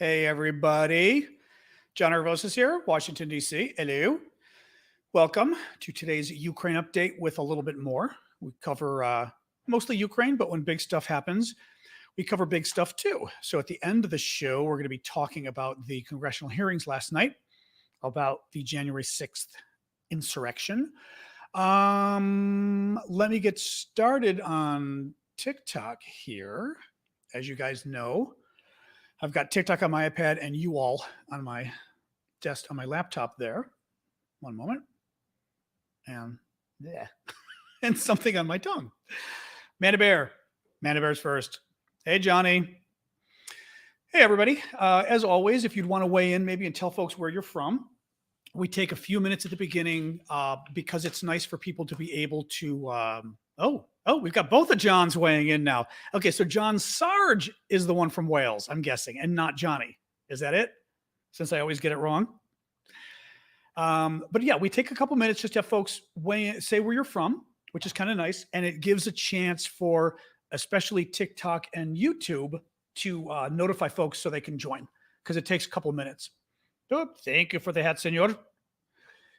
Hey, everybody. John Arvosis here, Washington, D.C. Hello. Welcome to today's Ukraine update with a little bit more. We cover mostly Ukraine, but when big stuff happens, we cover big stuff too. So at the end of the show, we're going to be talking about the congressional hearings last night, about the January 6th insurrection. Let me get started on TikTok here. As you guys know, I've got TikTok on my iPad and you all on my on my laptop there. One moment. And yeah. And something on my tongue. Manda Bear. Manda Bear's first. Hey, Johnny. Hey, everybody. As always, if you'd want to weigh in maybe and tell folks where you're from, we take a few minutes at the beginning because it's nice for people to be able to. We've got both of Johns weighing in now. Okay, so John Sarge is the one from Wales, I'm guessing, and not Johnny. Is that it? Since I always get it wrong. But yeah, we take a couple minutes just to have folks weigh in, say where you're from, which is kind of nice, and it gives a chance for especially TikTok and YouTube to notify folks so they can join because it takes a couple minutes. Oh, thank you for the hat, Senor.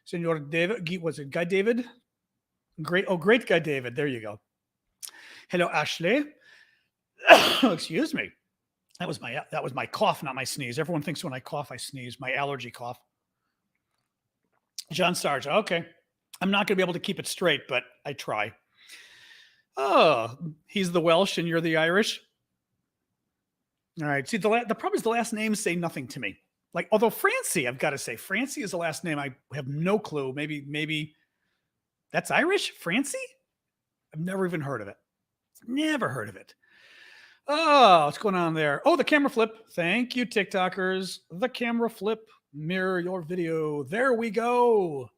Senor David, was it Guy David? Great Guy David. There you go. Hello, Ashley. Excuse me. That was my cough, not my sneeze. Everyone thinks when I cough, I sneeze. My allergy cough. John Sarge. Okay. I'm not going to be able to keep it straight, but I try. Oh, he's the Welsh and you're the Irish. All right. See, the problem is the last names say nothing to me. Like, although Francie, I've got to say, Francie is the last name. I have no clue. Maybe that's Irish? Francie? I've never even heard of it. Never heard of it. Oh, what's going on there? Oh, the camera flip. Thank you, TikTokers. The camera flip. Mirror your video. There we go.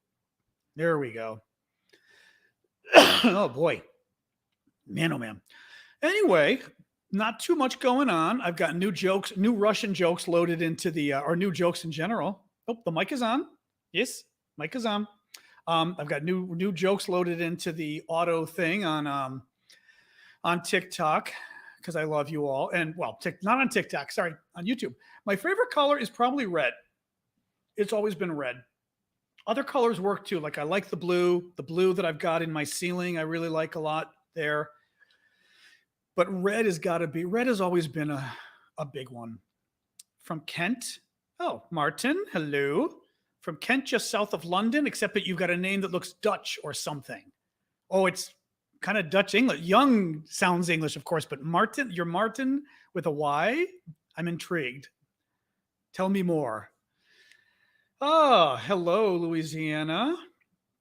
There we go. Oh, boy. Man, oh, man. Anyway, not too much going on. I've got new jokes, new Russian jokes loaded into the, or new jokes in general. Oh, the mic is on. Yes, mic is on. I've got new jokes loaded into the auto thing on TikTok because I love you all. And well, not on TikTok, sorry, on YouTube. My favorite color is probably red. It's always been red. Other colors work too. Like I like the blue that I've got in my ceiling. I really like a lot there. But red has got to be, red has always been a big one. From Kent. Oh, Martin, hello. From Kent, just south of London, except that you've got a name that looks Dutch or something. Oh, it's kind of Dutch English. Young sounds English, of course, but Martin, you're Martin with a Y? I'm intrigued. Tell me more. Oh, hello, Louisiana.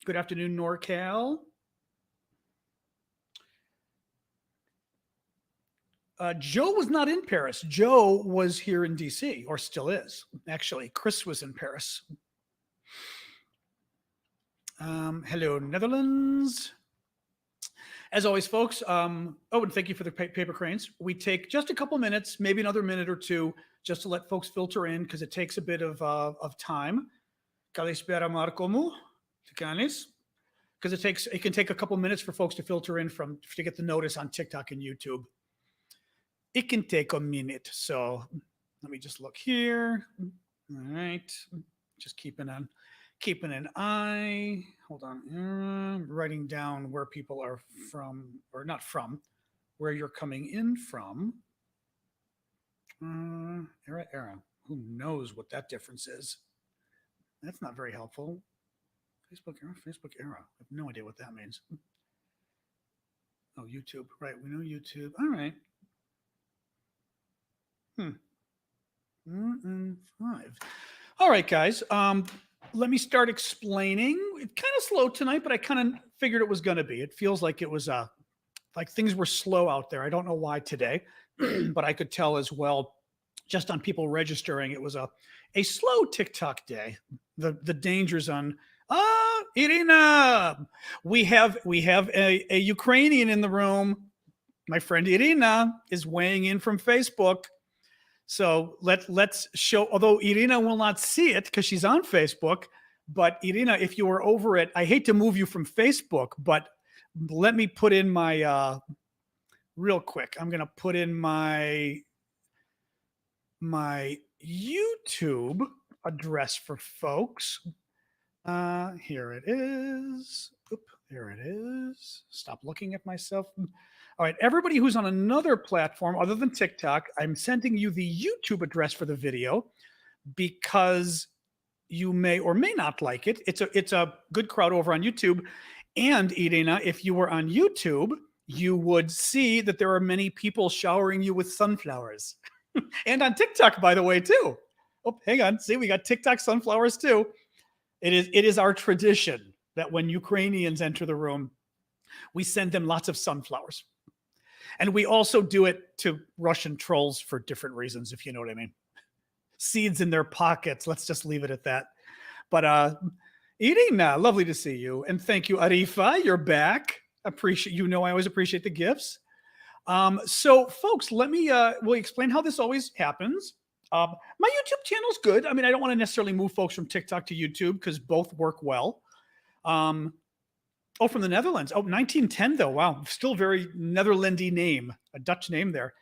Good afternoon, NorCal. Joe was not in Paris. Joe was here in DC, or still is. Actually, Chris was in Paris. Hello, Netherlands. As always, folks, and thank you for the paper cranes. We take just a couple minutes, maybe another minute or two, just to let folks filter in because it takes a bit of time. Because it can take a couple minutes for folks to filter in to get the notice on TikTok and YouTube. It can take a minute. So let me just look here. All right. Just keeping an eye. Hold on. I'm writing down where people are from, or not from, where you're coming in from. Era. Who knows what that difference is? That's not very helpful. Facebook era. I have no idea what that means. Oh, YouTube. Right. We know YouTube. All right. 5. All right, guys. Let me start explaining. It's kind of slow tonight, but I kind of figured it was going to be. It feels like it was like things were slow out there. I don't know why today, but I could tell as well, just on people registering, it was a slow TikTok day. The dangers on Irina. We have a Ukrainian in the room. My friend Irina is weighing in from Facebook. So let's show, although Irina will not see it because she's on Facebook, but Irina, if you were over it, I hate to move you from Facebook, but let me put in my, real quick, I'm going to put in my YouTube address for folks. Here it is. Oop, there it is. Stop looking at myself. All right, everybody who's on another platform other than TikTok, I'm sending you the YouTube address for the video because you may or may not like it. It's a good crowd over on YouTube. And Irina, if you were on YouTube, you would see that there are many people showering you with sunflowers. And on TikTok, by the way, too. Oh, hang on. See, we got TikTok sunflowers too. It is our tradition that when Ukrainians enter the room, we send them lots of sunflowers. And we also do it to Russian trolls for different reasons, if you know what I mean. Seeds in their pockets. Let's just leave it at that. But Irina, lovely to see you. And thank you, Arifa. You're back. Appreciate, you know, I always appreciate the gifts. So folks, let me we'll explain how this always happens. My YouTube channel is good. I mean, I don't want to necessarily move folks from TikTok to YouTube because both work well. Oh, from the Netherlands. Oh, 1910 though. Wow. Still very Netherlandy name, a Dutch name there.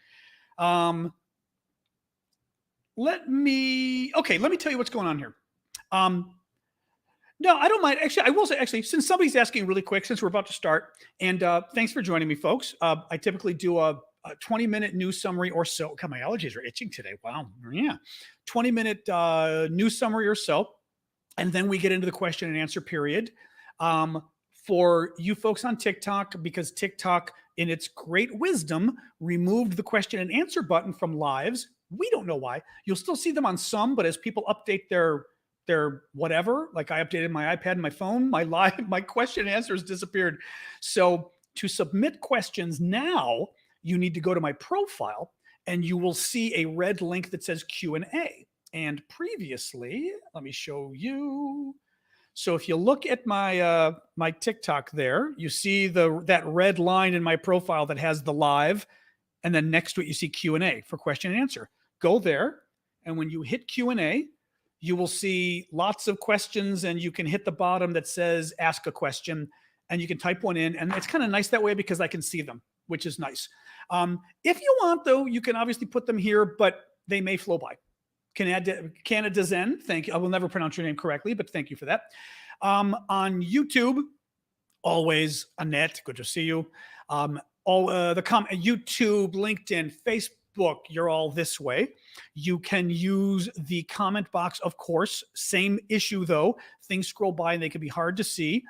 Let me tell you what's going on here. No, I don't mind. Actually, I will say, actually, since somebody's asking really quick, since we're about to start, and thanks for joining me, folks. I typically do a 20-minute news summary or so. God, my allergies are itching today. Wow. Yeah. 20-minute news summary or so. And then we get into the question and answer period. For you folks on TikTok, because TikTok, in its great wisdom, removed the question and answer button from lives. We don't know why. You'll still see them on some, but as people update their whatever, like I updated my iPad and my phone, my question and answers disappeared. So to submit questions now, you need to go to my profile and you will see a red link that says Q&A. And previously, let me show you. So if you look at my my TikTok there, you see that red line in my profile that has the live, and then next to it you see Q&A for question and answer. Go there, and when you hit Q&A, you will see lots of questions, and you can hit the bottom that says ask a question, and you can type one in, and it's kind of nice that way because I can see them, which is nice. If you want, though, you can obviously put them here, but they may flow by. Canada Zen, thank you. I will never pronounce your name correctly, but thank you for that. On YouTube, always Annette, good to see you. YouTube, LinkedIn, Facebook, you're all this way. You can use the comment box, of course. Same issue though. Things scroll by and they can be hard to see.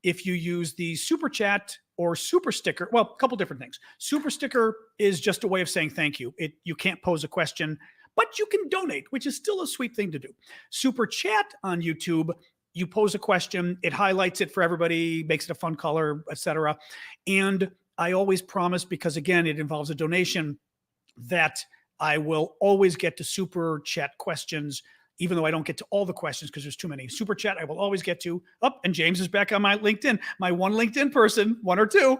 If you use the super chat or super sticker, well, a couple different things. Super sticker is just a way of saying thank you. You can't pose a question, but you can donate, which is still a sweet thing to do. Super chat on YouTube, you pose a question, it highlights it for everybody, makes it a fun color, etc. And I always promise, because again, it involves a donation, that I will always get to super chat questions, even though I don't get to all the questions because there's too many. Super chat, I will always get to. Oh, and James is back on my LinkedIn, my one LinkedIn person, one or two.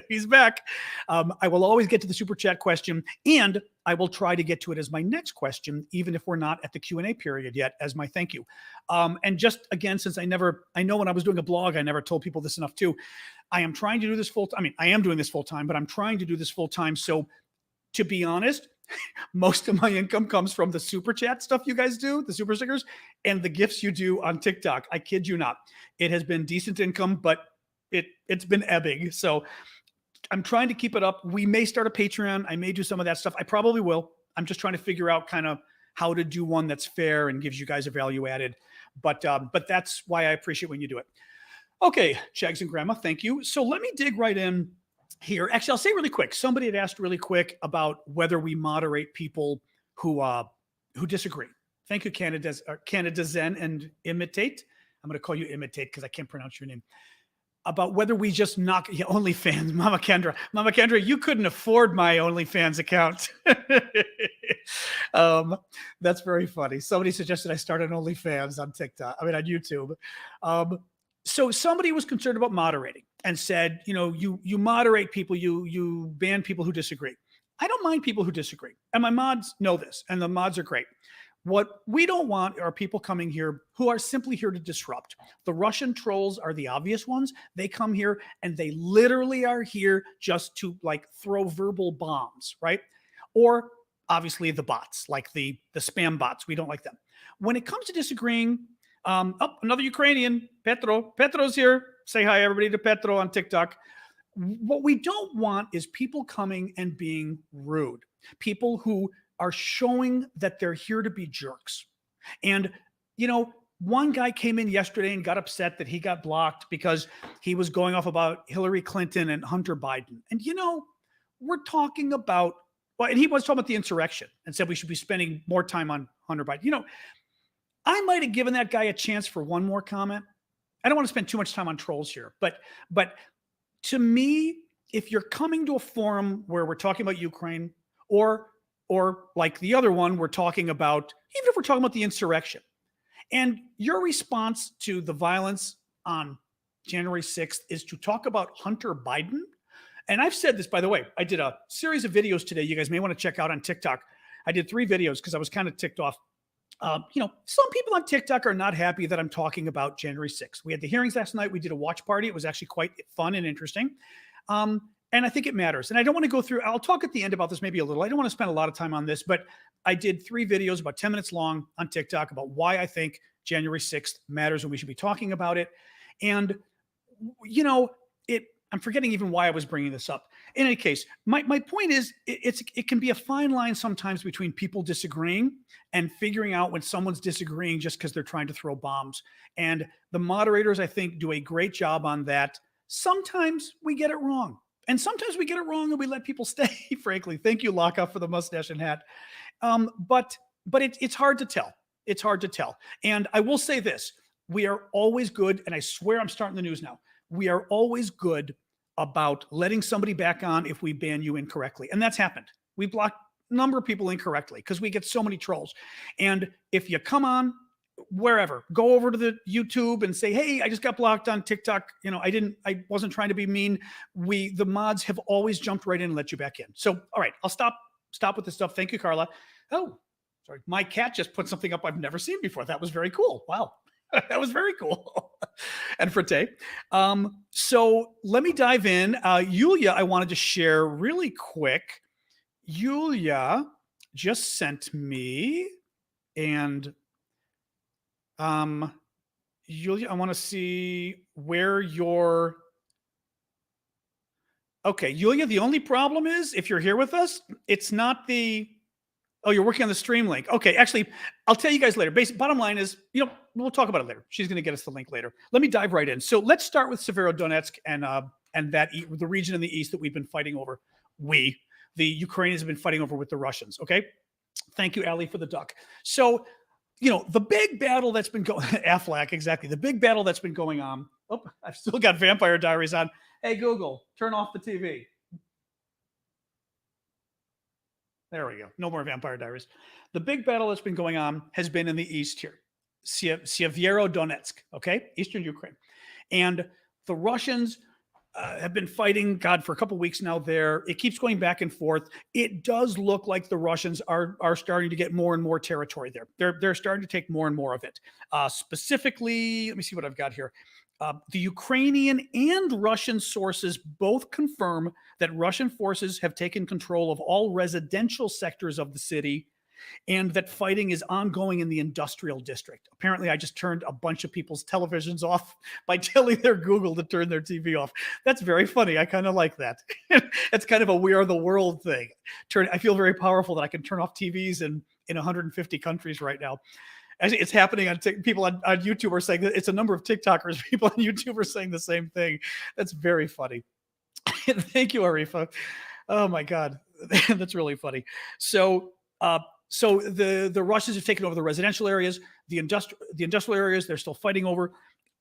He's back. I will always get to the super chat question, and I will try to get to it as my next question, even if we're not at the Q&A period yet, as my thank you. And just again, since I know when I was doing a blog, I never told people this enough too. I am trying to do this full time. I mean, I am doing this full time, but I'm trying to do this full time. So to be honest, most of my income comes from the super chat stuff you guys do, the super stickers, and the gifts you do on TikTok. I kid you not. It has been decent income, but it's been ebbing. So I'm trying to keep it up. We may start a Patreon. I may do some of that stuff. I probably will. I'm just trying to figure out kind of how to do one that's fair and gives you guys a value added. But that's why I appreciate when you do it. Okay, Chags and Grandma, thank you. So let me dig right in here. Actually, I'll say really quick. Somebody had asked really quick about whether we moderate people who disagree. Thank you, Canada Zen and Imitate. I'm going to call you Imitate because I can't pronounce your name. About whether we just knock OnlyFans, Mama Kendra, you couldn't afford my OnlyFans account. That's very funny. Somebody suggested I start an OnlyFans on TikTok. I mean, on YouTube. So somebody was concerned about moderating and said, you moderate people, you ban people who disagree. I don't mind people who disagree, and my mods know this, and the mods are great. What we don't want are people coming here who are simply here to disrupt. The Russian trolls are the obvious ones. They come here and they literally are here just to like throw verbal bombs, right? Or obviously the bots, like the spam bots. We don't like them. When it comes to disagreeing, another Ukrainian, Petro. Petro's here. Say hi, everybody, to Petro on TikTok. What we don't want is people coming and being rude. People who are showing that they're here to be jerks. And, you know, one guy came in yesterday and got upset that he got blocked because he was going off about Hillary Clinton and Hunter Biden. And, we're talking about, well, and he was talking about the insurrection and said we should be spending more time on Hunter Biden. I might have given that guy a chance for one more comment. I don't want to spend too much time on trolls here, but to me, if you're coming to a forum where we're talking about Ukraine or like the other one, we're talking about, even if we're talking about the insurrection, and your response to the violence on January 6th is to talk about Hunter Biden. And I've said this, by the way, I did a series of videos today. You guys may want to check out on TikTok. I did 3 videos because I was kind of ticked off. Some people on TikTok are not happy that I'm talking about January 6th. We had the hearings last night. We did a watch party. It was actually quite fun and interesting. And I think it matters. And I don't want to go through, I'll talk at the end about this maybe a little. I don't want to spend a lot of time on this, but I did 3 videos about 10 minutes long on TikTok about why I think January 6th matters and we should be talking about it. And, I'm forgetting even why I was bringing this up. In any case, my point is it can be a fine line sometimes between people disagreeing and figuring out when someone's disagreeing just because they're trying to throw bombs. And the moderators, I think, do a great job on that. Sometimes we get it wrong. And sometimes we get it wrong and we let people stay, frankly. Thank you, Lockoff, for the mustache and hat. But it's hard to tell. It's hard to tell. And I will say this. We are always good, and I swear I'm starting the news now. We are always good about letting somebody back on if we ban you incorrectly. And that's happened. We blocked a number of people incorrectly because we get so many trolls. And if you come on wherever, go over to the YouTube and say, hey, I just got blocked on TikTok. I wasn't trying to be mean. The mods have always jumped right in and let you back in. So, all right, I'll stop with this stuff. Thank you, Carla. Oh, sorry. My cat just put something up I've never seen before. That was very cool. Wow. That was very cool. And Frate. So let me dive in. Yulia, I wanted to share really quick. Yulia just sent me, and Yulia, I want to see where you're. Okay, Yulia, the only problem is if you're here with us, it's not the. Oh, you're working on the stream link. Okay, actually, I'll tell you guys later. Bottom line is, we'll talk about it later. She's going to get us the link later. Let me dive right in. So let's start with Severodonetsk and the region in the east that we've been fighting over. The Ukrainians have been fighting over with the Russians. Okay, thank you, Ali, for the duck. So, the big battle that's been going. Aflac, exactly. The big battle that's been going on. Oh, I've still got Vampire Diaries on. Hey, Google, turn off the TV. There we go. No more Vampire Diaries. The big battle that's been going on has been in the east here. Severodonetsk, okay? Eastern Ukraine. And the Russians have been fighting, God, for a couple of weeks now there. It keeps going back and forth. It does look like the Russians are starting to get more and more territory there. They're starting to take more and more of it. Specifically, let me see what I've got here. The Ukrainian and Russian sources both confirm that Russian forces have taken control of all residential sectors of the city and that fighting is ongoing in the industrial district. Apparently, I just turned a bunch of people's televisions off by telling their Google to turn their TV off. That's very funny. I kind of like that. It's kind of a We Are the World thing. I feel very powerful that I can turn off TVs in 150 countries right now. It's happening on people on YouTube are saying that it's a number of TikTokers. People on YouTube are saying the same thing. That's very funny. Thank you, Arifa. Oh my God, that's really funny. So the Russians have taken over the residential areas, the industrial areas. They're still fighting over.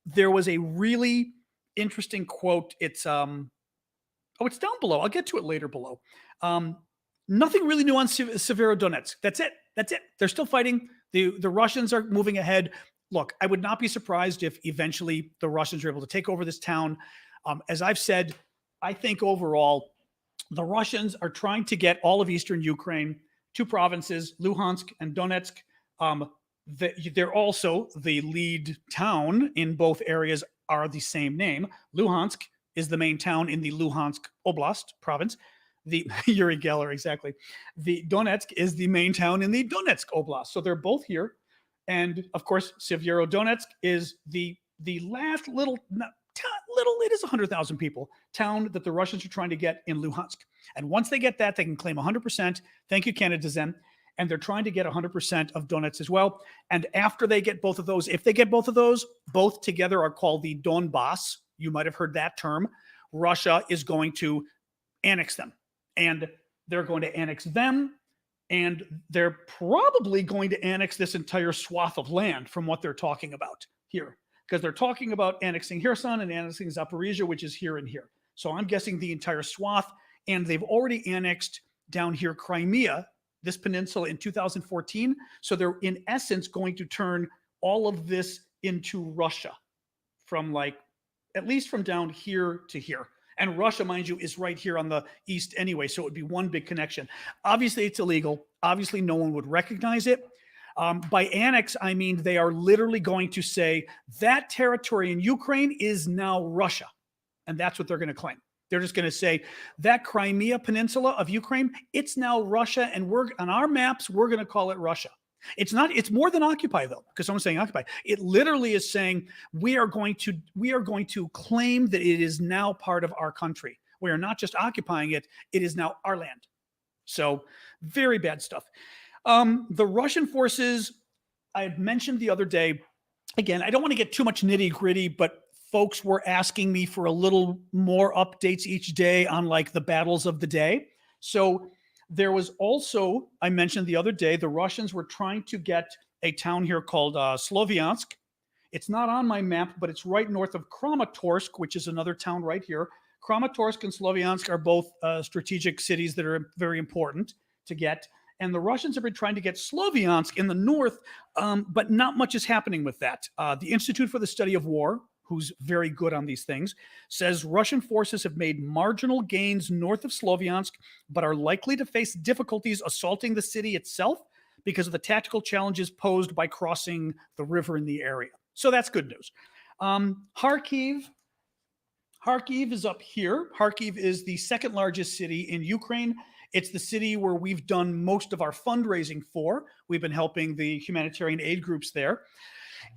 There was a really interesting quote. It's it's down below. I'll get to it later below. Nothing really new on Severodonetsk. That's it. They're still fighting. The Russians are moving ahead. Look, I would not be surprised if eventually the Russians are able to take over this town. As I've said, I think overall, the Russians are trying to get all of Eastern Ukraine, 2 provinces, Luhansk and Donetsk. They're also the lead town in both areas are the same name. Luhansk is the main town in the Luhansk Oblast province. The Yuri Geller, exactly. The Donetsk is the main town in the Donetsk Oblast. So they're both here. And of course, Severodonetsk is the last little, little, it is 100,000 people town that the Russians are trying to get in Luhansk. And once they get that, they can claim 100%. Thank you, Canada Zen. And they're trying to get 100% of Donetsk as well. And after they get both of those, if they get both of those, both together are called the Donbass. You might have heard that term. Russia is going to annex them. And they're going to annex them. And they're probably going to annex this entire swath of land from what they're talking about here. Because they're talking about annexing Kherson and annexing Zaporizhia, which is here and here. So I'm guessing the entire swath. And they've already annexed down here Crimea, this peninsula, in 2014. So they're in essence going to turn all of this into Russia from like, at least from down here to here. And Russia, mind you, is right here on the east anyway. So it would be one big connection. Obviously, it's illegal. Obviously, no one would recognize it. By annex, I mean they are literally going to say that territory in Ukraine is now Russia. And that's what they're going to claim. They're just going to say that Crimea Peninsula of Ukraine, it's now Russia. And we're on our maps, we're going to call it Russia. It's not, it's more than occupy though, because someone's saying occupy. It literally is saying we are going to claim that it is now part of our country. We are not just occupying it, it is now our land. So very bad stuff. The Russian forces, I had mentioned the other day, again, I don't want to get too much nitty gritty, but folks were asking me for a little more updates each day on like the battles of the day. So there was also, I mentioned the other day, the Russians were trying to get a town here called Sloviansk. It's not on my map, but it's right north of Kramatorsk, which is another town right here. Kramatorsk and Sloviansk are both strategic cities that are very important to get. And the Russians have been trying to get Sloviansk in the north, but not much is happening with that. The Institute for the Study of War, who's very good on these things, says Russian forces have made marginal gains north of Sloviansk, but are likely to face difficulties assaulting the city itself because of the tactical challenges posed by crossing the river in the area. So that's good news. Kharkiv is up here. Kharkiv is the second largest city in Ukraine. It's the city where we've done most of our fundraising for. We've been helping the humanitarian aid groups there.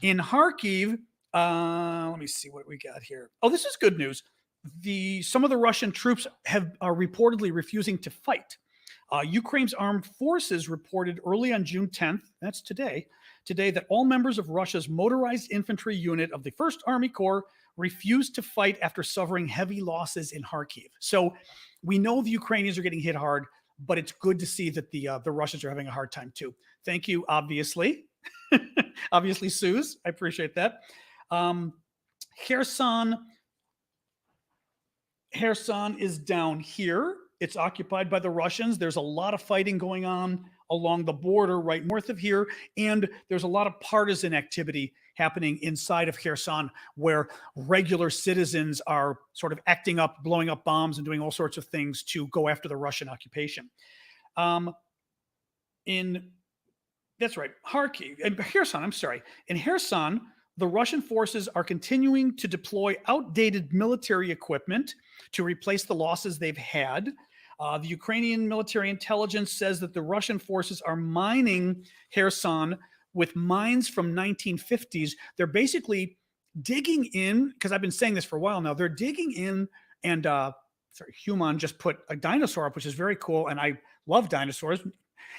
In Kharkiv, let me see what we got here. Oh, this is good news. Some of the Russian troops are reportedly refusing to fight. Ukraine's armed forces reported early on June 10th, that's today, that all members of Russia's motorized infantry unit of the 1st Army Corps refused to fight after suffering heavy losses in Kharkiv. So we know the Ukrainians are getting hit hard, but it's good to see that the Russians are having a hard time too. Thank you, obviously. Obviously, Suze, I appreciate that. Kherson is down here. It's occupied by the Russians. There's a lot of fighting going on along the border right north of here. And there's a lot of partisan activity happening inside of Kherson where regular citizens are sort of acting up, blowing up bombs and doing all sorts of things to go after the Russian occupation. That's right, Kharkiv, and Kherson, I'm sorry. In Kherson, the Russian forces are continuing to deploy outdated military equipment to replace the losses they've had. The Ukrainian military intelligence says that the Russian forces are mining Kherson with mines from 1950s. They're basically digging in, because I've been saying this for a while now, they're digging in and, Human just put a dinosaur up, which is very cool, and I love dinosaurs.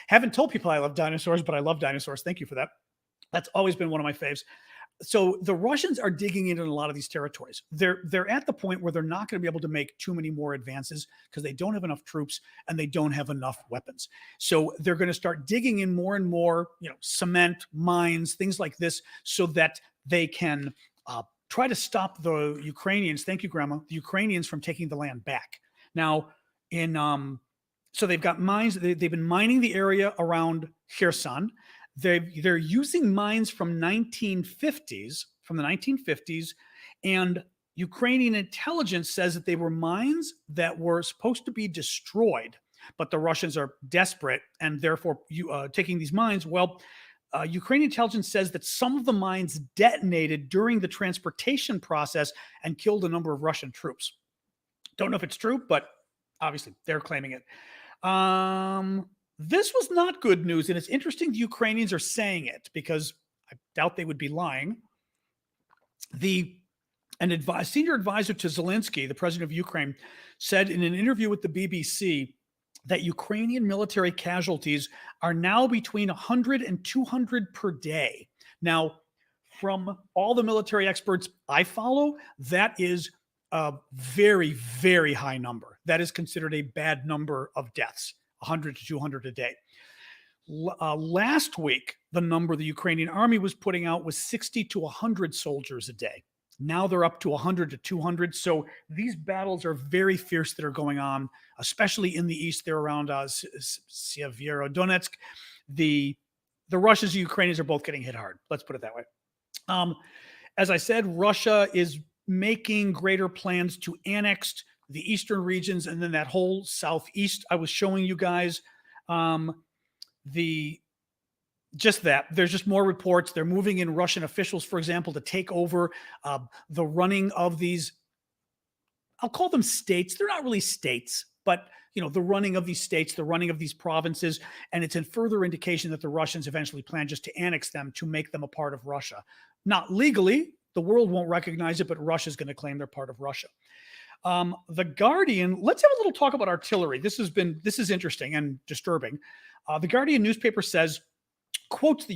Haven't told people I love dinosaurs, but I love dinosaurs. Thank you for that. That's always been one of my faves. So the Russians are digging in a lot of these territories. They're at the point where they're not going to be able to make too many more advances because they don't have enough troops and they don't have enough weapons. So they're going to start digging in more and more, cement, mines, things like this, so that they can try to stop the Ukrainians. Thank you, Grandma. The Ukrainians from taking the land back. Now, so they've got mines. They've been mining the area around Kherson. They're using mines from the 1950s, and Ukrainian intelligence says that they were mines that were supposed to be destroyed, but the Russians are desperate and therefore taking these mines. Well, Ukrainian intelligence says that some of the mines detonated during the transportation process and killed a number of Russian troops. Don't know if it's true, but Obviously, they're claiming it. This was not good news, and it's interesting the Ukrainians are saying it because I doubt they would be lying. Senior advisor to Zelensky, the president of Ukraine, said in an interview with the BBC that Ukrainian military casualties are now between 100 and 200 per day. Now, from all the military experts I follow, that is a very, very high number. That is considered a bad number of deaths, 100 to 200 a day. Last week, the number the Ukrainian army was putting out was 60 to 100 soldiers a day. Now they're up to 100 to 200. So these battles are very fierce that are going on, especially in the east. They're around Severodonetsk. The Russians and Ukrainians are both getting hit hard. Let's put it that way. As I said, Russia is making greater plans to annex the eastern regions and then that whole southeast I was showing you guys. There's just more reports. They're moving in Russian officials, for example, to take over the running of these. I'll call them states. They're not really states, but the running of these states, the running of these provinces, and it's a further indication that the Russians eventually plan just to annex them to make them a part of Russia. Not legally, the world won't recognize it, but Russia's going to claim they're part of Russia. The Guardian. Let's have a little talk about artillery. This is interesting and disturbing. The Guardian newspaper says. Quotes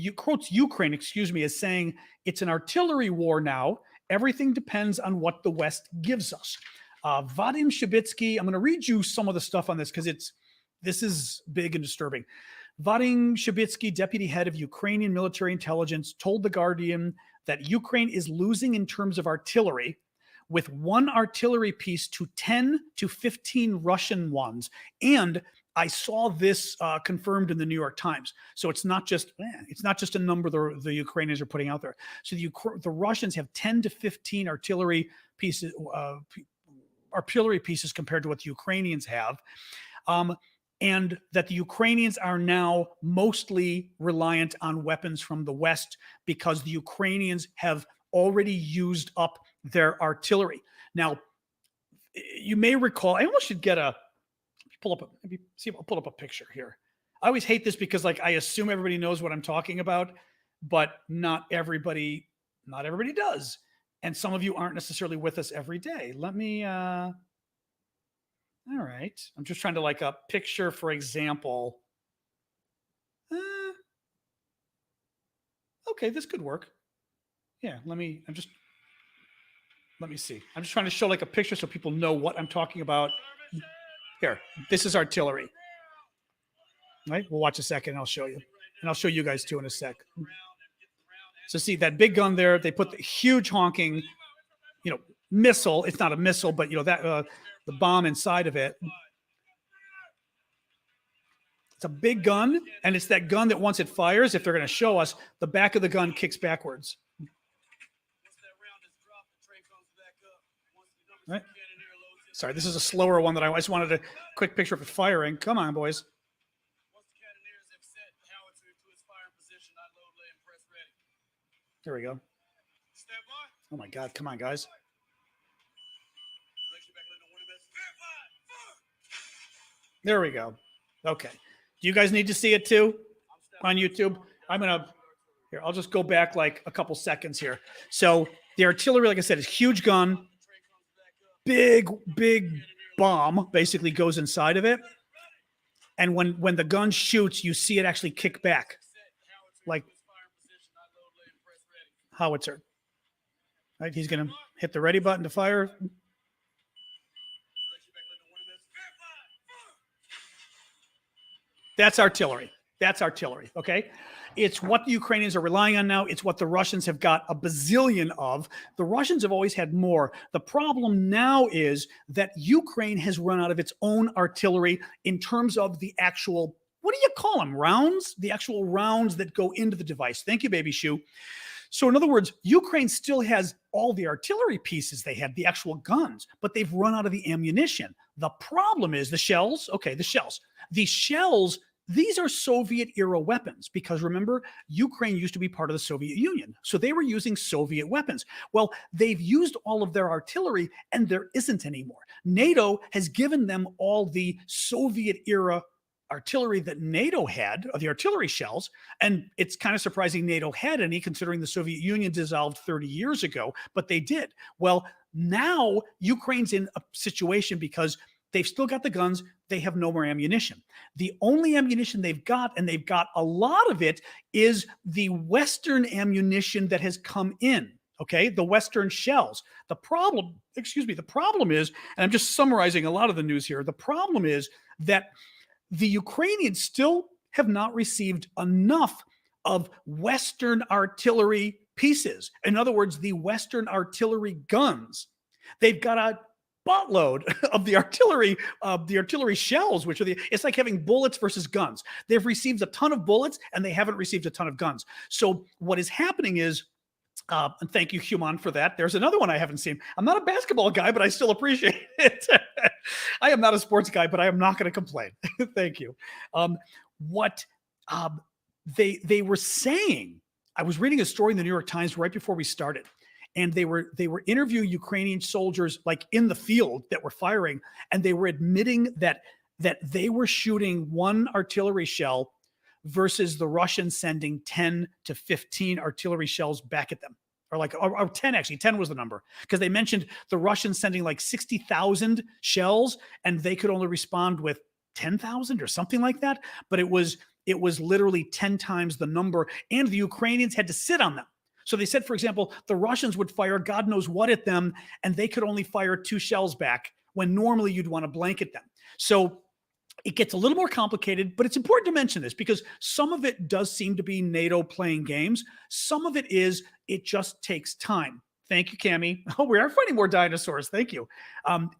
Ukraine, as saying it's an artillery war now. Everything depends on what the West gives us. Vadim Shebitsky, I'm going to read you some of the stuff on this because this is big and disturbing. Vadim Shebitsky, deputy head of Ukrainian military intelligence, told The Guardian that Ukraine is losing in terms of artillery, with one artillery piece to 10 to 15 Russian ones. And I saw this confirmed in the New York Times. So it's not just a number the Ukrainians are putting out there. So the Russians have 10 to 15 artillery pieces compared to what the Ukrainians have. And that the Ukrainians are now mostly reliant on weapons from the West because the Ukrainians have already used up their artillery. Now, you may recall, I almost should get I'll pull up a picture here. I always hate this because I assume everybody knows what I'm talking about, but not everybody does. And some of you aren't necessarily with us every day. Let me, all right. I'm just trying to a picture, for example. Okay, this could work. Yeah, let me see. I'm just trying to show a picture so people know what I'm talking about. Here, this is artillery. Right? We'll watch a second and I'll show you. And I'll show you guys too in a sec. So see that big gun there, they put the huge honking, missile. It's not a missile, but the bomb inside of it. It's a big gun, and it's that gun that once it fires, if they're going to show us, the back of the gun kicks backwards. Right? Sorry, this is a slower one that I just wanted a quick picture of it firing. Come on, boys. There we go. Oh my God, come on, guys. There we go. Okay. Do you guys need to see it too on YouTube? I'll just go back a couple seconds here. So the artillery, like I said, is huge gun. Big bomb basically goes inside of it. And when the gun shoots, you see it actually kick back. Like howitzer. Right? He's going to hit the ready button to fire. That's artillery. Okay? It's what the Ukrainians are relying on now. It's what the Russians have got a bazillion of. The Russians have always had more. The problem now is that Ukraine has run out of its own artillery in terms of the actual, what do you call them? Rounds? The actual rounds that go into the device. Thank you, Baby Shoe. So in other words, Ukraine still has all the artillery pieces they had, the actual guns, but they've run out of the ammunition. The problem is the shells. Okay, the shells. The shells these are Soviet era weapons because remember, Ukraine used to be part of the Soviet Union. So they were using Soviet weapons. Well, they've used all of their artillery and there isn't anymore. NATO has given them all the Soviet era artillery that NATO had, or the artillery shells, and it's kind of surprising NATO had any considering the Soviet Union dissolved 30 years ago, but they did. Well, now Ukraine's in a situation because they've still got the guns, they have no more ammunition. The only ammunition they've got, and they've got a lot of it, is the Western ammunition that has come in. Okay, the Western shells. The problem is, and I'm just summarizing a lot of the news here, the problem is that the Ukrainians still have not received enough of Western artillery pieces. In other words, the Western artillery guns. They've got a buttload of the artillery shells, which are it's like having bullets versus guns. They've received a ton of bullets and they haven't received a ton of guns. So what is happening is, and thank you, Human, for that. There's another one I haven't seen. I'm not a basketball guy, but I still appreciate it. I am not a sports guy, but I am not going to complain. Thank you. What they were saying, I was reading a story in the New York Times right before we started, and they were interviewing Ukrainian soldiers like in the field that were firing, and they were admitting that they were shooting one artillery shell versus the Russians sending 10 to 15 artillery shells back at them. Or 10, actually. 10 was the number. Because they mentioned the Russians sending like 60,000 shells, and they could only respond with 10,000 or something like that. But it was literally 10 times the number, and the Ukrainians had to sit on them. So they said, for example, the Russians would fire God knows what at them, and they could only fire 2 shells back when normally you'd want to blanket them. So it gets a little more complicated, but it's important to mention this because some of it does seem to be NATO playing games. Some of it is, it just takes time. Thank you, Cami. Oh, we are finding more dinosaurs. Thank you.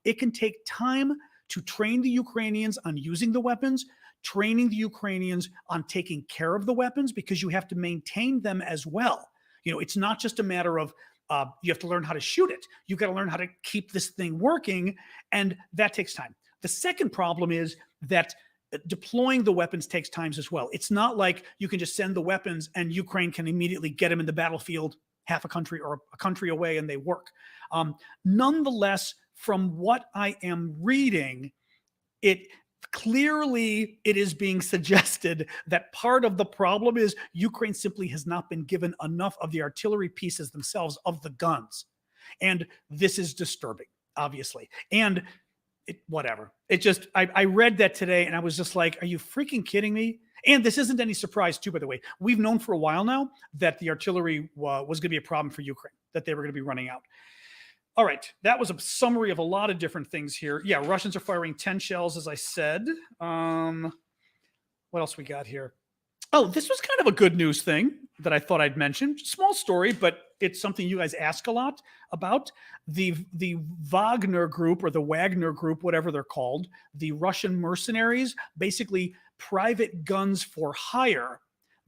It can take time to train the Ukrainians on using the weapons, training the Ukrainians on taking care of the weapons, because you have to maintain them as well. You know, it's not just a matter of you have to learn how to shoot it. You've got to learn how to keep this thing working, and that takes time. The second problem is that deploying the weapons takes time as well. It's not like you can just send the weapons and Ukraine can immediately get them in the battlefield half a country or a country away and they work. Nonetheless, from what I am reading, it is being suggested that part of the problem is Ukraine simply has not been given enough of the artillery pieces themselves, of the guns. And this is disturbing, obviously. And whatever. I read that today and I was just like, are you freaking kidding me? And this isn't any surprise too, by the way. We've known for a while now that the artillery was going to be a problem for Ukraine, that they were going to be running out. All right. That was a summary of a lot of different things here. Yeah, Russians are firing 10 shells, as I said. What else we got here? Oh, this was kind of a good news thing that I thought I'd mention. Small story, but it's something you guys ask a lot about. The Wagner group, or the Wagner group, whatever they're called, the Russian mercenaries, basically private guns for hire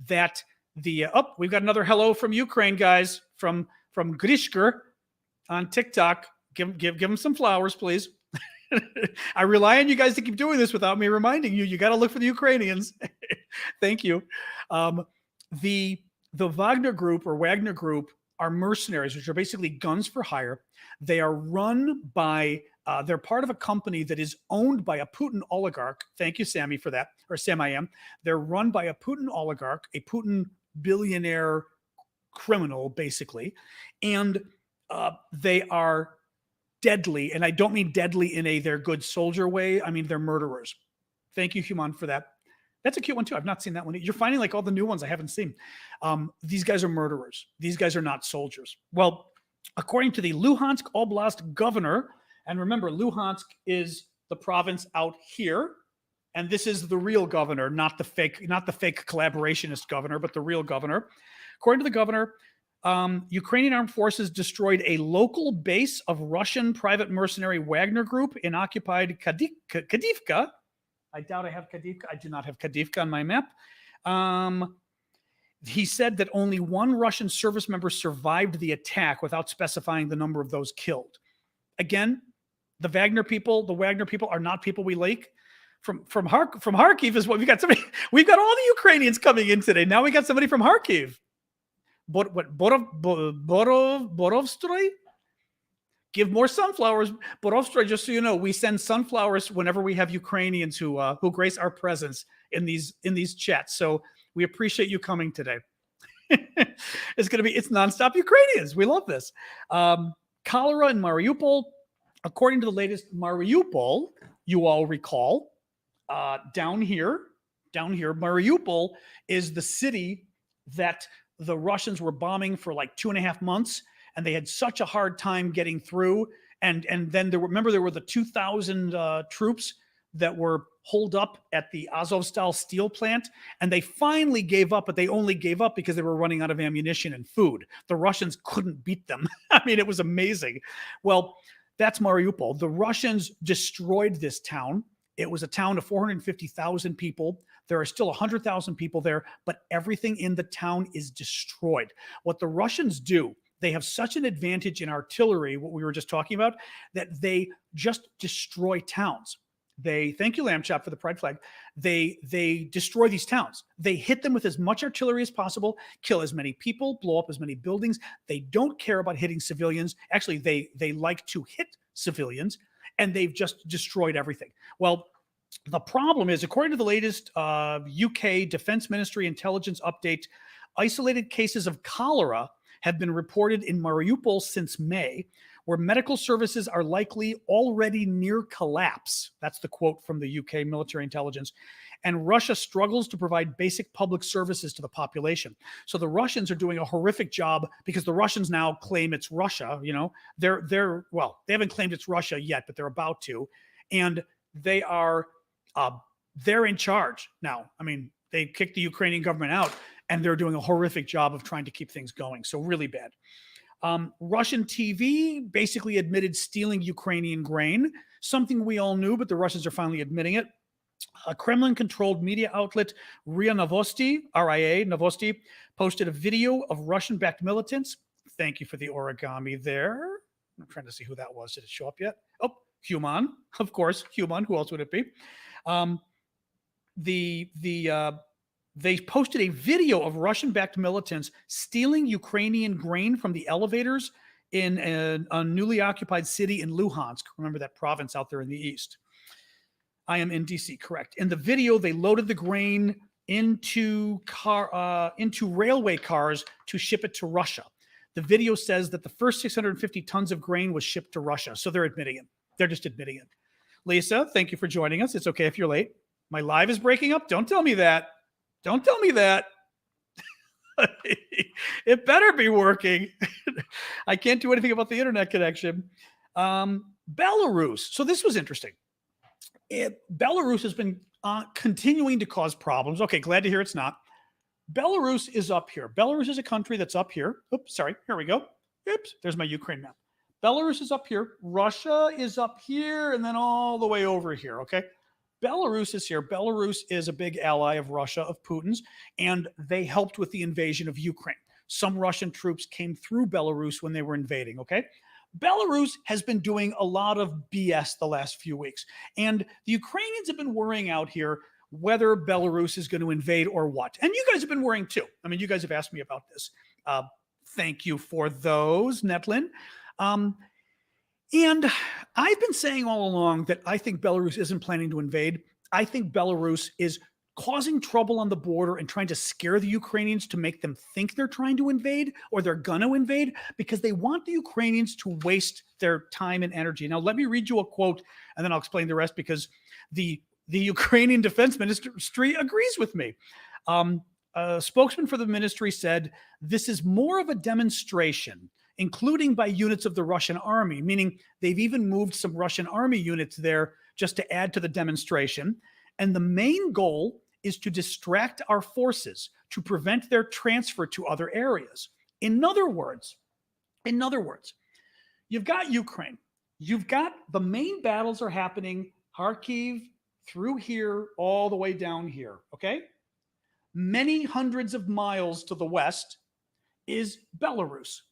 that we've got another hello from Ukraine, guys, from Grishker on TikTok. Give him some flowers, please. I rely on you guys to keep doing this without me reminding you. You got to look for the Ukrainians. Thank you. The Wagner group, or Wagner group, are mercenaries, which are basically guns for hire. They are run by, they're part of a company that is owned by a Putin oligarch. Thank you, Sammy, for that, or Sam I am. They're run by a Putin oligarch, a Putin billionaire criminal, basically. And they are deadly. And I don't mean deadly in they're good soldier way. I mean, they're murderers. Thank you, Human, for that. That's a cute one too. I've not seen that one. You're finding like all the new ones I haven't seen. These guys are murderers. These guys are not soldiers. Well, according to the Luhansk Oblast governor, and remember, Luhansk is the province out here, and this is the real governor, not the fake collaborationist governor, but the real governor. According to the governor, Ukrainian armed forces destroyed a local base of Russian private mercenary Wagner group in occupied Kadivka. I doubt I have Kadivka. I do not have Kadivka on my map. He said that only one Russian service member survived the attack without specifying the number of those killed. Again, the Wagner people are not people we like. from Kharkiv is what we got. Somebody, we've got all the Ukrainians coming in today. Now we got somebody from Kharkiv. Borovstroy? Give more sunflowers. Borovstroy, just so you know, we send sunflowers whenever we have Ukrainians who grace our presence in these chats. So we appreciate you coming today. It's nonstop Ukrainians. We love this. Cholera in Mariupol. According to the latest Mariupol, you all recall, down here, Mariupol is the city that the Russians were bombing for like 2.5 months, and they had such a hard time getting through. And then there were the 2,000 troops that were holed up at the Azovstal steel plant, and they finally gave up, but they only gave up because they were running out of ammunition and food. The Russians couldn't beat them. I mean, it was amazing. Well, that's Mariupol. The Russians destroyed this town. It was a town of 450,000 people. There are still 100,000 people there, but everything in the town is destroyed. What the Russians do, they have such an advantage in artillery, what we were just talking about, that they just destroy towns. Thank you, Lamb Chop, for the pride flag. They destroy these towns. They hit them with as much artillery as possible, kill as many people, blow up as many buildings. They don't care about hitting civilians. Actually, they like to hit civilians, and they've just destroyed everything. Well, the problem is, according to the latest UK Defense Ministry intelligence update, isolated cases of cholera have been reported in Mariupol since May, where medical services are likely already near collapse. That's the quote from the UK military intelligence. And Russia struggles to provide basic public services to the population. So the Russians are doing a horrific job because the Russians now claim it's Russia. You know, they haven't claimed it's Russia yet, but they're about to. And they're in charge now. I mean, they kicked the Ukrainian government out, and they're doing a horrific job of trying to keep things going. So really bad. Russian TV basically admitted stealing Ukrainian grain, something we all knew, but the Russians are finally admitting it. A Kremlin-controlled media outlet, RIA Novosti, posted a video of Russian-backed militants. Thank you for the origami there. I'm trying to see who that was. Did it show up yet? Oh, Human, of course. Human. Who else would it be? They posted a video of Russian-backed militants stealing Ukrainian grain from the elevators in a newly occupied city in Luhansk. Remember that province out there in the east. I am in DC, correct. In the video, they loaded the grain into railway cars to ship it to Russia. The video says that the first 650 tons of grain was shipped to Russia. So they're admitting it. They're just admitting it. Lisa, thank you for joining us. It's okay if you're late. My live is breaking up. Don't tell me that. Don't tell me that. It better be working. I can't do anything about the internet connection. Belarus. So this was interesting. Belarus has been continuing to cause problems. Okay, glad to hear it's not. Belarus is up here. Belarus is a country that's up here. Oops, sorry. Here we go. Oops, there's my Ukraine map. Belarus is up here. Russia is up here and then all the way over here, okay? Belarus is here. Belarus is a big ally of Russia, of Putin's, and they helped with the invasion of Ukraine. Some Russian troops came through Belarus when they were invading, okay? Belarus has been doing a lot of BS the last few weeks, and the Ukrainians have been worrying out here whether Belarus is going to invade or what. And you guys have been worrying too. I mean, you guys have asked me about this. Thank you for those, Netlin. And I've been saying all along that I think Belarus isn't planning to invade. I think Belarus is causing trouble on the border and trying to scare the Ukrainians to make them think they're trying to invade or they're going to invade because they want the Ukrainians to waste their time and energy. Now, let me read you a quote and then I'll explain the rest because the Ukrainian Defense Ministry agrees with me. A spokesman for the ministry said, "This is more of a demonstration, including by units of the Russian army," meaning they've even moved some Russian army units there just to add to the demonstration. And the main goal is to distract our forces to prevent their transfer to other areas. In other words, you've got Ukraine. You've got the main battles are happening, Kharkiv through here, all the way down here, okay? Many hundreds of miles to the west is Belarus.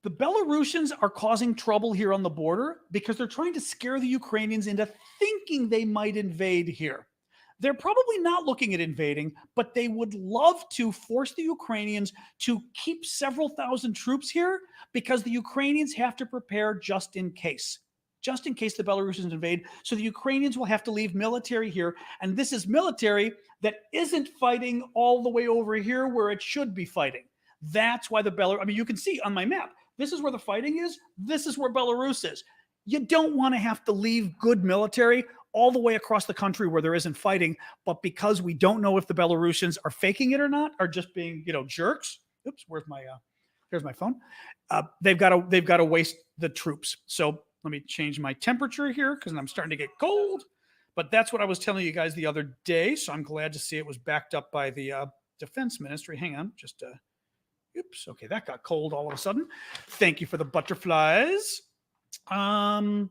The Belarusians are causing trouble here on the border because they're trying to scare the Ukrainians into thinking they might invade here. They're probably not looking at invading, but they would love to force the Ukrainians to keep several thousand troops here because the Ukrainians have to prepare just in case the Belarusians invade. So the Ukrainians will have to leave military here. And this is military that isn't fighting all the way over here where it should be fighting. That's why the Belarus, I mean, you can see on my map, this is where the fighting is. This is where Belarus is. You don't want to have to leave good military all the way across the country where there isn't fighting. But because we don't know if the Belarusians are faking it or not, are just being, jerks. Oops, here's my phone. They've got to waste the troops. So let me change my temperature here because I'm starting to get cold. But that's what I was telling you guys the other day. So I'm glad to see it was backed up by the Defense Ministry. Hang on, oops. Okay, that got cold all of a sudden. Thank you for the butterflies. Oh,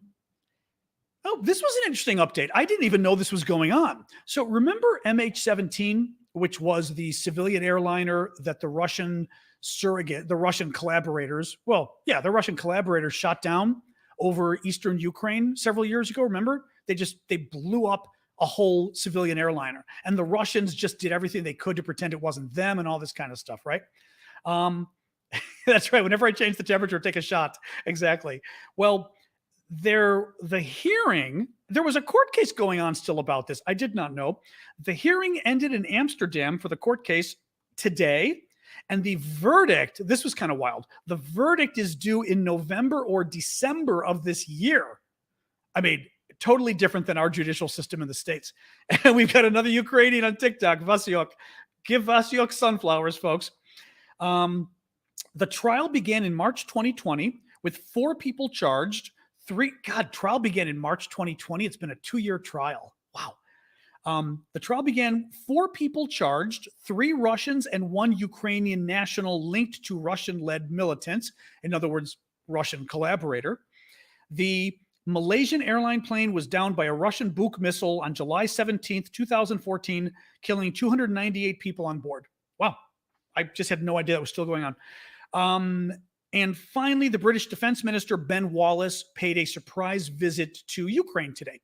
this was an interesting update. I didn't even know this was going on. So remember MH17, which was the civilian airliner that the Russian collaborators shot down over eastern Ukraine several years ago. Remember? They blew up a whole civilian airliner, and the Russians just did everything they could to pretend it wasn't them and all this kind of stuff, right? That's right. Whenever I change the temperature, take a shot. Exactly. Well, there was a court case going on still about this. I did not know. The hearing ended in Amsterdam for the court case today. And the verdict, this was kind of wild. The verdict is due in November or December of this year. I mean, totally different than our judicial system in the States. And we've got another Ukrainian on TikTok, Vasyok. Give Vasyok sunflowers, folks. The trial began in March 2020 with 4 people charged. Trial began in March 2020. It's been a 2-year trial. Wow. The trial began, 4 people charged, 3 Russians and 1 Ukrainian national linked to Russian-led militants. In other words, Russian collaborator. The Malaysian airline plane was downed by a Russian Buk missile on July 17th, 2014, killing 298 people on board. Wow. I just had no idea that was still going on. And finally, the British Defense Minister, Ben Wallace, paid a surprise visit to Ukraine today.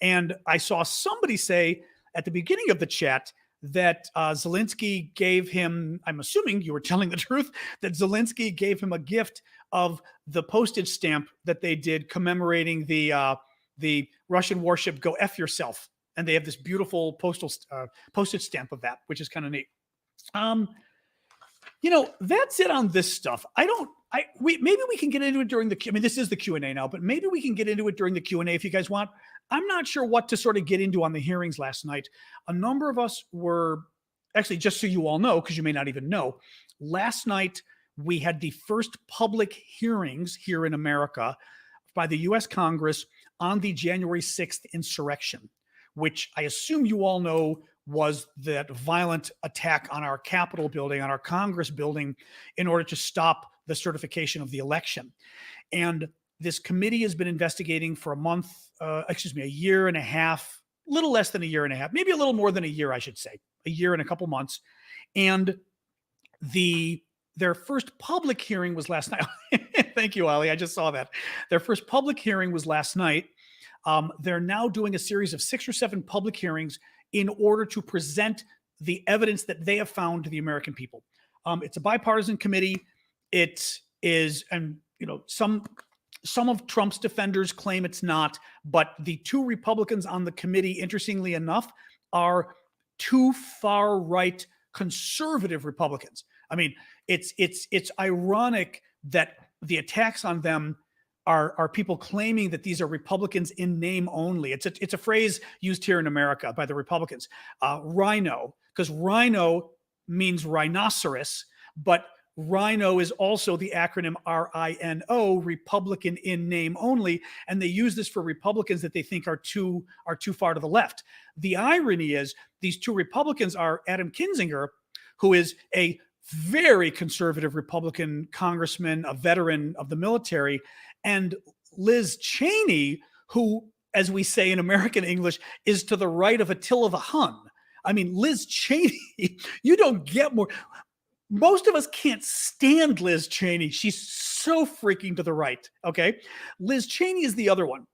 And I saw somebody say at the beginning of the chat that Zelensky gave him, I'm assuming you were telling the truth, that Zelensky gave him a gift of the postage stamp that they did commemorating the Russian warship Go F Yourself. And they have this beautiful postage stamp of that, which is kind of neat. That's it on this stuff. Maybe we can get into it during this is the Q&A now, but maybe we can get into it during the Q&A if you guys want. I'm not sure what to sort of get into on the hearings last night. A number of us were, actually, just so you all know, because you may not even know, last night we had the first public hearings here in America by the U.S. Congress on the January 6th insurrection, which I assume you all know was that violent attack on our Capitol building, on our Congress building, in order to stop the certification of the election. And this committee has been investigating for a year and a half, little less than a year and a half, maybe a little more than a year, I should say, a year and a couple months. And their first public hearing was last night. Thank you, Ali. I just saw that. Their first public hearing was last night. They're now doing a series of 6 or 7 public hearings in order to present the evidence that they have found to the American people. It's a bipartisan committee. It is, and some of Trump's defenders claim it's not, but the 2 Republicans on the committee, interestingly enough, are 2 far-right conservative Republicans. I mean, it's ironic that the attacks on them are people claiming that these are Republicans in name only. It's a phrase used here in America by the Republicans. Rhino, because rhino means rhinoceros, but Rhino is also the acronym RINO, Republican in name only, and they use this for Republicans that they think are too far to the left. The irony is these 2 Republicans are Adam Kinzinger, who is a very conservative Republican congressman, a veteran of the military, and Liz Cheney, who, as we say in American English, is to the right of Attila the Hun. I mean, Liz Cheney, you don't get more. most of us can't stand Liz Cheney. She's so freaking to the right. Okay. Liz Cheney is the other one.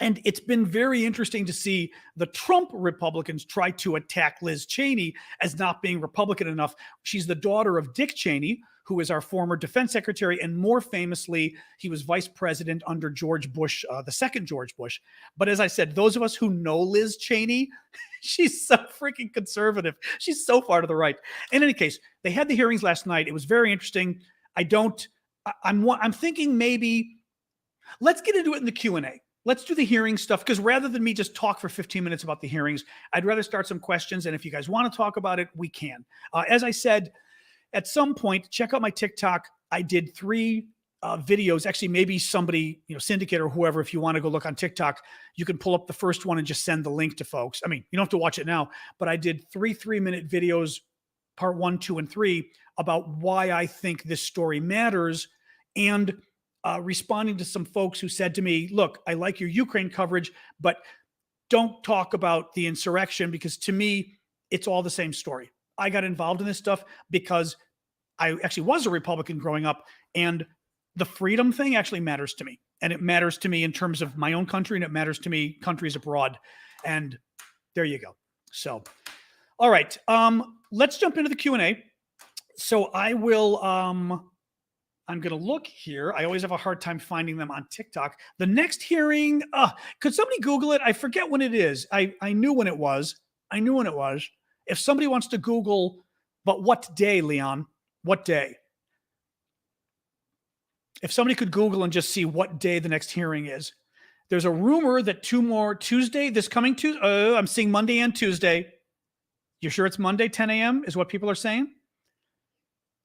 And it's been very interesting to see the Trump Republicans try to attack Liz Cheney as not being Republican enough. She's the daughter of Dick Cheney, who is our former defense secretary. And more famously, he was vice president under George Bush, the second George Bush. But as I said, those of us who know Liz Cheney, she's so freaking conservative. She's so far to the right. In any case, they had the hearings last night. It was very interesting. I'm thinking maybe let's get into it in the Q&A. Let's do the hearing stuff, because rather than me just talk for 15 minutes about the hearings, I'd rather start some questions. And if you guys want to talk about it, we can. As I said, at some point, check out my TikTok. I did 3 videos. Actually, maybe somebody, Syndicate or whoever, if you want to go look on TikTok, you can pull up the first one and just send the link to folks. I mean, you don't have to watch it now, but I did 3 3-minute videos, part 1, 2, and 3, about why I think this story matters, and responding to some folks who said to me, look, I like your Ukraine coverage, but don't talk about the insurrection, because to me, it's all the same story. I got involved in this stuff because I actually was a Republican growing up, and the freedom thing actually matters to me. And it matters to me in terms of my own country, and it matters to me countries abroad. And there you go. So, all right, let's jump into the Q&A. So I will... I'm going to look here. I always have a hard time finding them on TikTok. The next hearing, could somebody Google it? I forget when it is. I knew when it was. If somebody wants to Google, but what day, Leon? What day? If somebody could Google and just see what day the next hearing is. There's a rumor that 2 more Tuesday, this coming Tuesday. I'm seeing Monday and Tuesday. You sure it's Monday, 10 a.m. is what people are saying?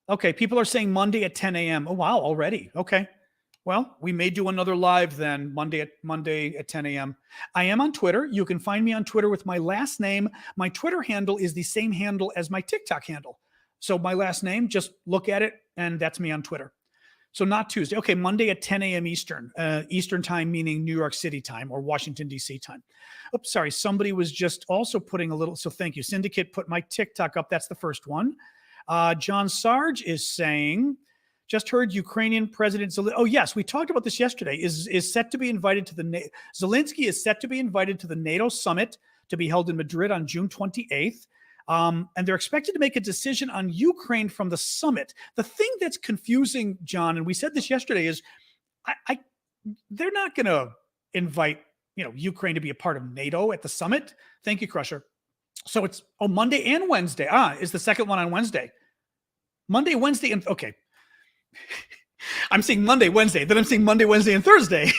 Okay, people are saying Monday at 10 a.m. Oh, wow, already. Okay. Well, we may do another live then, Monday at 10 a.m. I am on Twitter. You can find me on Twitter with my last name. My Twitter handle is the same handle as my TikTok handle. So my last name, just look at it, and that's me on Twitter. So not Tuesday. Okay, Monday at 10 a.m. Eastern. Eastern time, meaning New York City time or Washington, D.C. time. Oops, sorry. Somebody was just also putting a little, so thank you. Syndicate put my TikTok up. That's the first one. John Sarge is saying, just heard Ukrainian President Zelensky. Oh, yes, we talked about this yesterday. Is set to be invited to Zelensky is set to be invited to the NATO summit to be held in Madrid on June 28th. And they're expected to make a decision on Ukraine from the summit. The thing that's confusing, John, and we said this yesterday, is they're not going to invite Ukraine to be a part of NATO at the summit. Thank you, Crusher. So it's Monday and Wednesday. Is the second one on Wednesday. Monday, Wednesday, and okay. I'm seeing Monday, Wednesday, then I'm seeing Monday, Wednesday, and Thursday.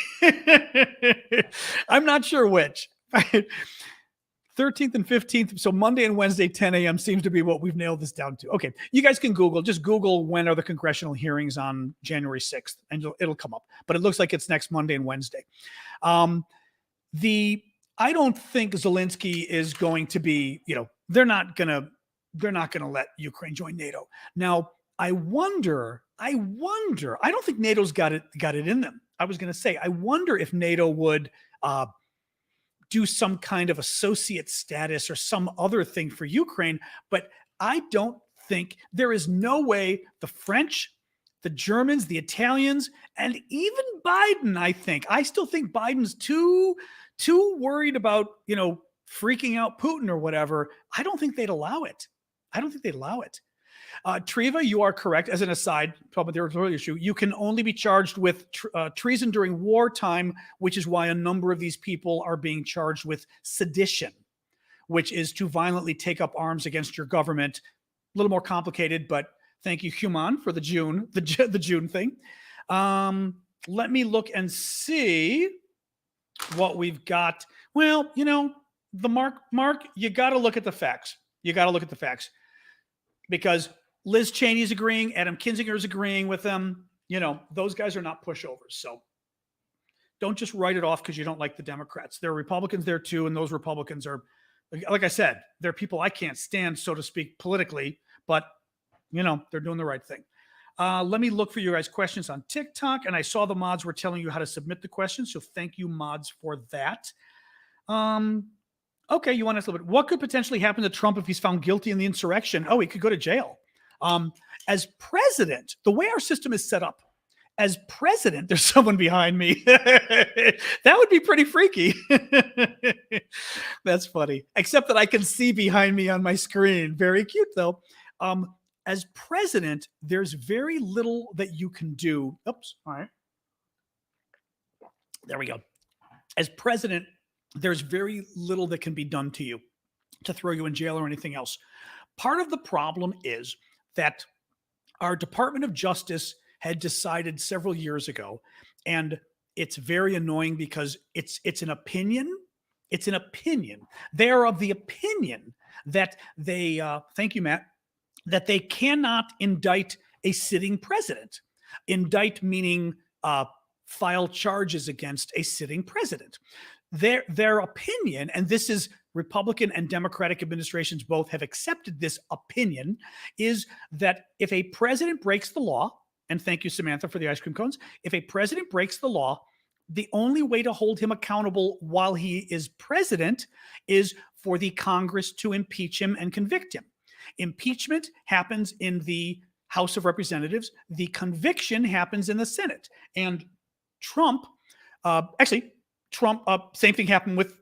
I'm not sure which. 13th and 15th. So Monday and Wednesday, 10 a.m. seems to be what we've nailed this down to. Okay. You guys can just Google when are the congressional hearings on January 6th, and it'll come up. But it looks like it's next Monday and Wednesday. I don't think Zelensky is going to be, they're not going to let Ukraine join NATO. Now, I wonder, I don't think NATO's got it in them. I was going to say, I wonder if NATO would do some kind of associate status or some other thing for Ukraine, but I don't think, there is no way the French, the Germans, the Italians, and even Biden, I still think Biden's too worried about, freaking out Putin or whatever. I don't think they'd allow it. Treva, you are correct. As an aside, probably the territorial issue, you can only be charged with treason during wartime, which is why a number of these people are being charged with sedition, which is to violently take up arms against your government. A little more complicated, but thank you, Human, for the June thing. Let me look and see what we've got. Well, the Mark, you got to look at the facts. Because Liz Cheney's agreeing, Adam Kinzinger's agreeing with them. Those guys are not pushovers. So don't just write it off because you don't like the Democrats. There are Republicans there too, and those Republicans are, like I said, they're people I can't stand, so to speak, politically, but they're doing the right thing. Let me look for you guys' questions on TikTok, and I saw the mods were telling you how to submit the questions, so thank you, mods, for that. Okay, you want us a little bit. What could potentially happen to Trump if he's found guilty in the insurrection? Oh, he could go to jail. As president, the way our system is set up, as president, there's someone behind me. That would be pretty freaky. That's funny. Except that I can see behind me on my screen. Very cute, though. As president, there's very little that you can do. Oops. All right. There we go. As president, there's very little that can be done to you to throw you in jail or anything else. Part of the problem is that our Department of Justice had decided several years ago, and it's very annoying because it's an opinion. It's an opinion. They are of the opinion that they, thank you, Matt, that they cannot indict a sitting president. Indict meaning file charges against a sitting president. Their opinion, and this is Republican and Democratic administrations both have accepted this opinion, is that if a president breaks the law, and thank you, Samantha, for the ice cream cones, if a president breaks the law, the only way to hold him accountable while he is president is for the Congress to impeach him and convict him. Impeachment happens in the House of Representatives. The conviction happens in the Senate. And Trump, same thing happened with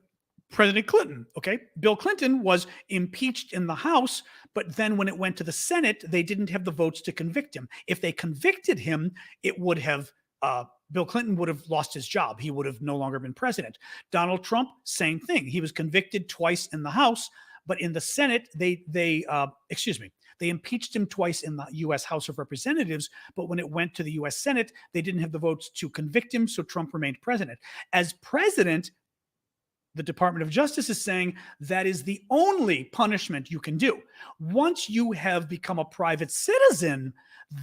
President Clinton, okay? Bill Clinton was impeached in the House, but then when it went to the Senate, they didn't have the votes to convict him. If they convicted him, it would have, Bill Clinton would have lost his job. He would have no longer been president. Donald Trump, same thing. He was convicted twice in the House, but in the Senate, they impeached him twice in the U.S. House of Representatives, but when it went to the U.S. Senate, they didn't have the votes to convict him, so Trump remained president. As president, the Department of Justice is saying that is the only punishment you can do. Once you have become a private citizen,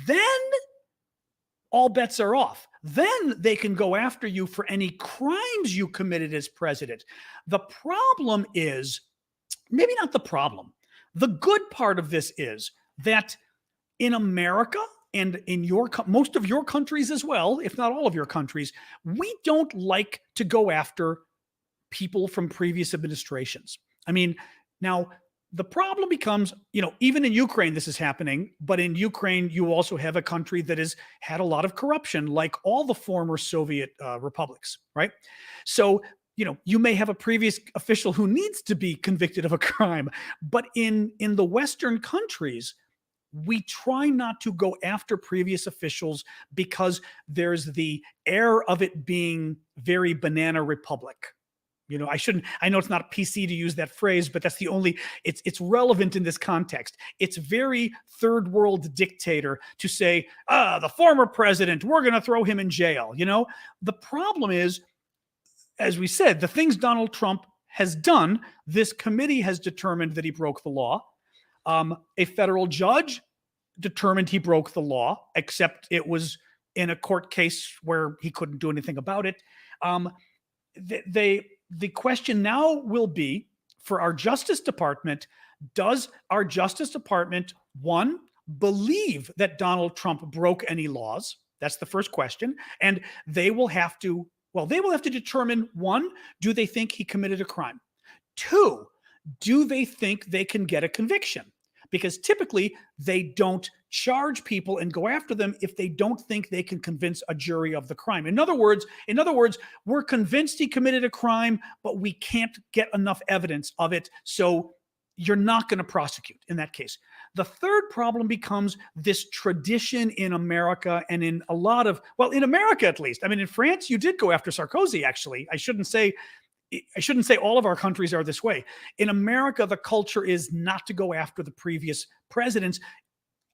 then all bets are off. Then they can go after you for any crimes you committed as president. The problem is, maybe not the problem, the good part of this is that in America and in most of your countries as well, if not all of your countries, we don't like to go after people from previous administrations. I mean, now the problem becomes, even in Ukraine, this is happening, but in Ukraine, you also have a country that has had a lot of corruption, like all the former Soviet republics, right? So, you may have a previous official who needs to be convicted of a crime, but in the Western countries, we try not to go after previous officials because there's the air of it being very banana republic. I know it's not PC to use that phrase, but that's the only, it's relevant in this context. It's very third world dictator to say, the former president, we're going to throw him in jail. The problem is, as we said, the things Donald Trump has done, this committee has determined that he broke the law. A federal judge determined he broke the law, except it was in a court case where he couldn't do anything about it. The question now will be for our Justice Department, does our Justice Department, one, believe that Donald Trump broke any laws? That's the first question. And they will have to determine, one, do they think he committed a crime? Two, do they think they can get a conviction? Because typically they don't charge people and go after them if they don't think they can convince a jury of the crime. In other words, we're convinced he committed a crime, but we can't get enough evidence of it. So you're not going to prosecute in that case. The third problem becomes this tradition in America and in a lot of, in America at least. I mean, in France, you did go after Sarkozy, actually. I shouldn't say all of our countries are this way. In America, the culture is not to go after the previous presidents.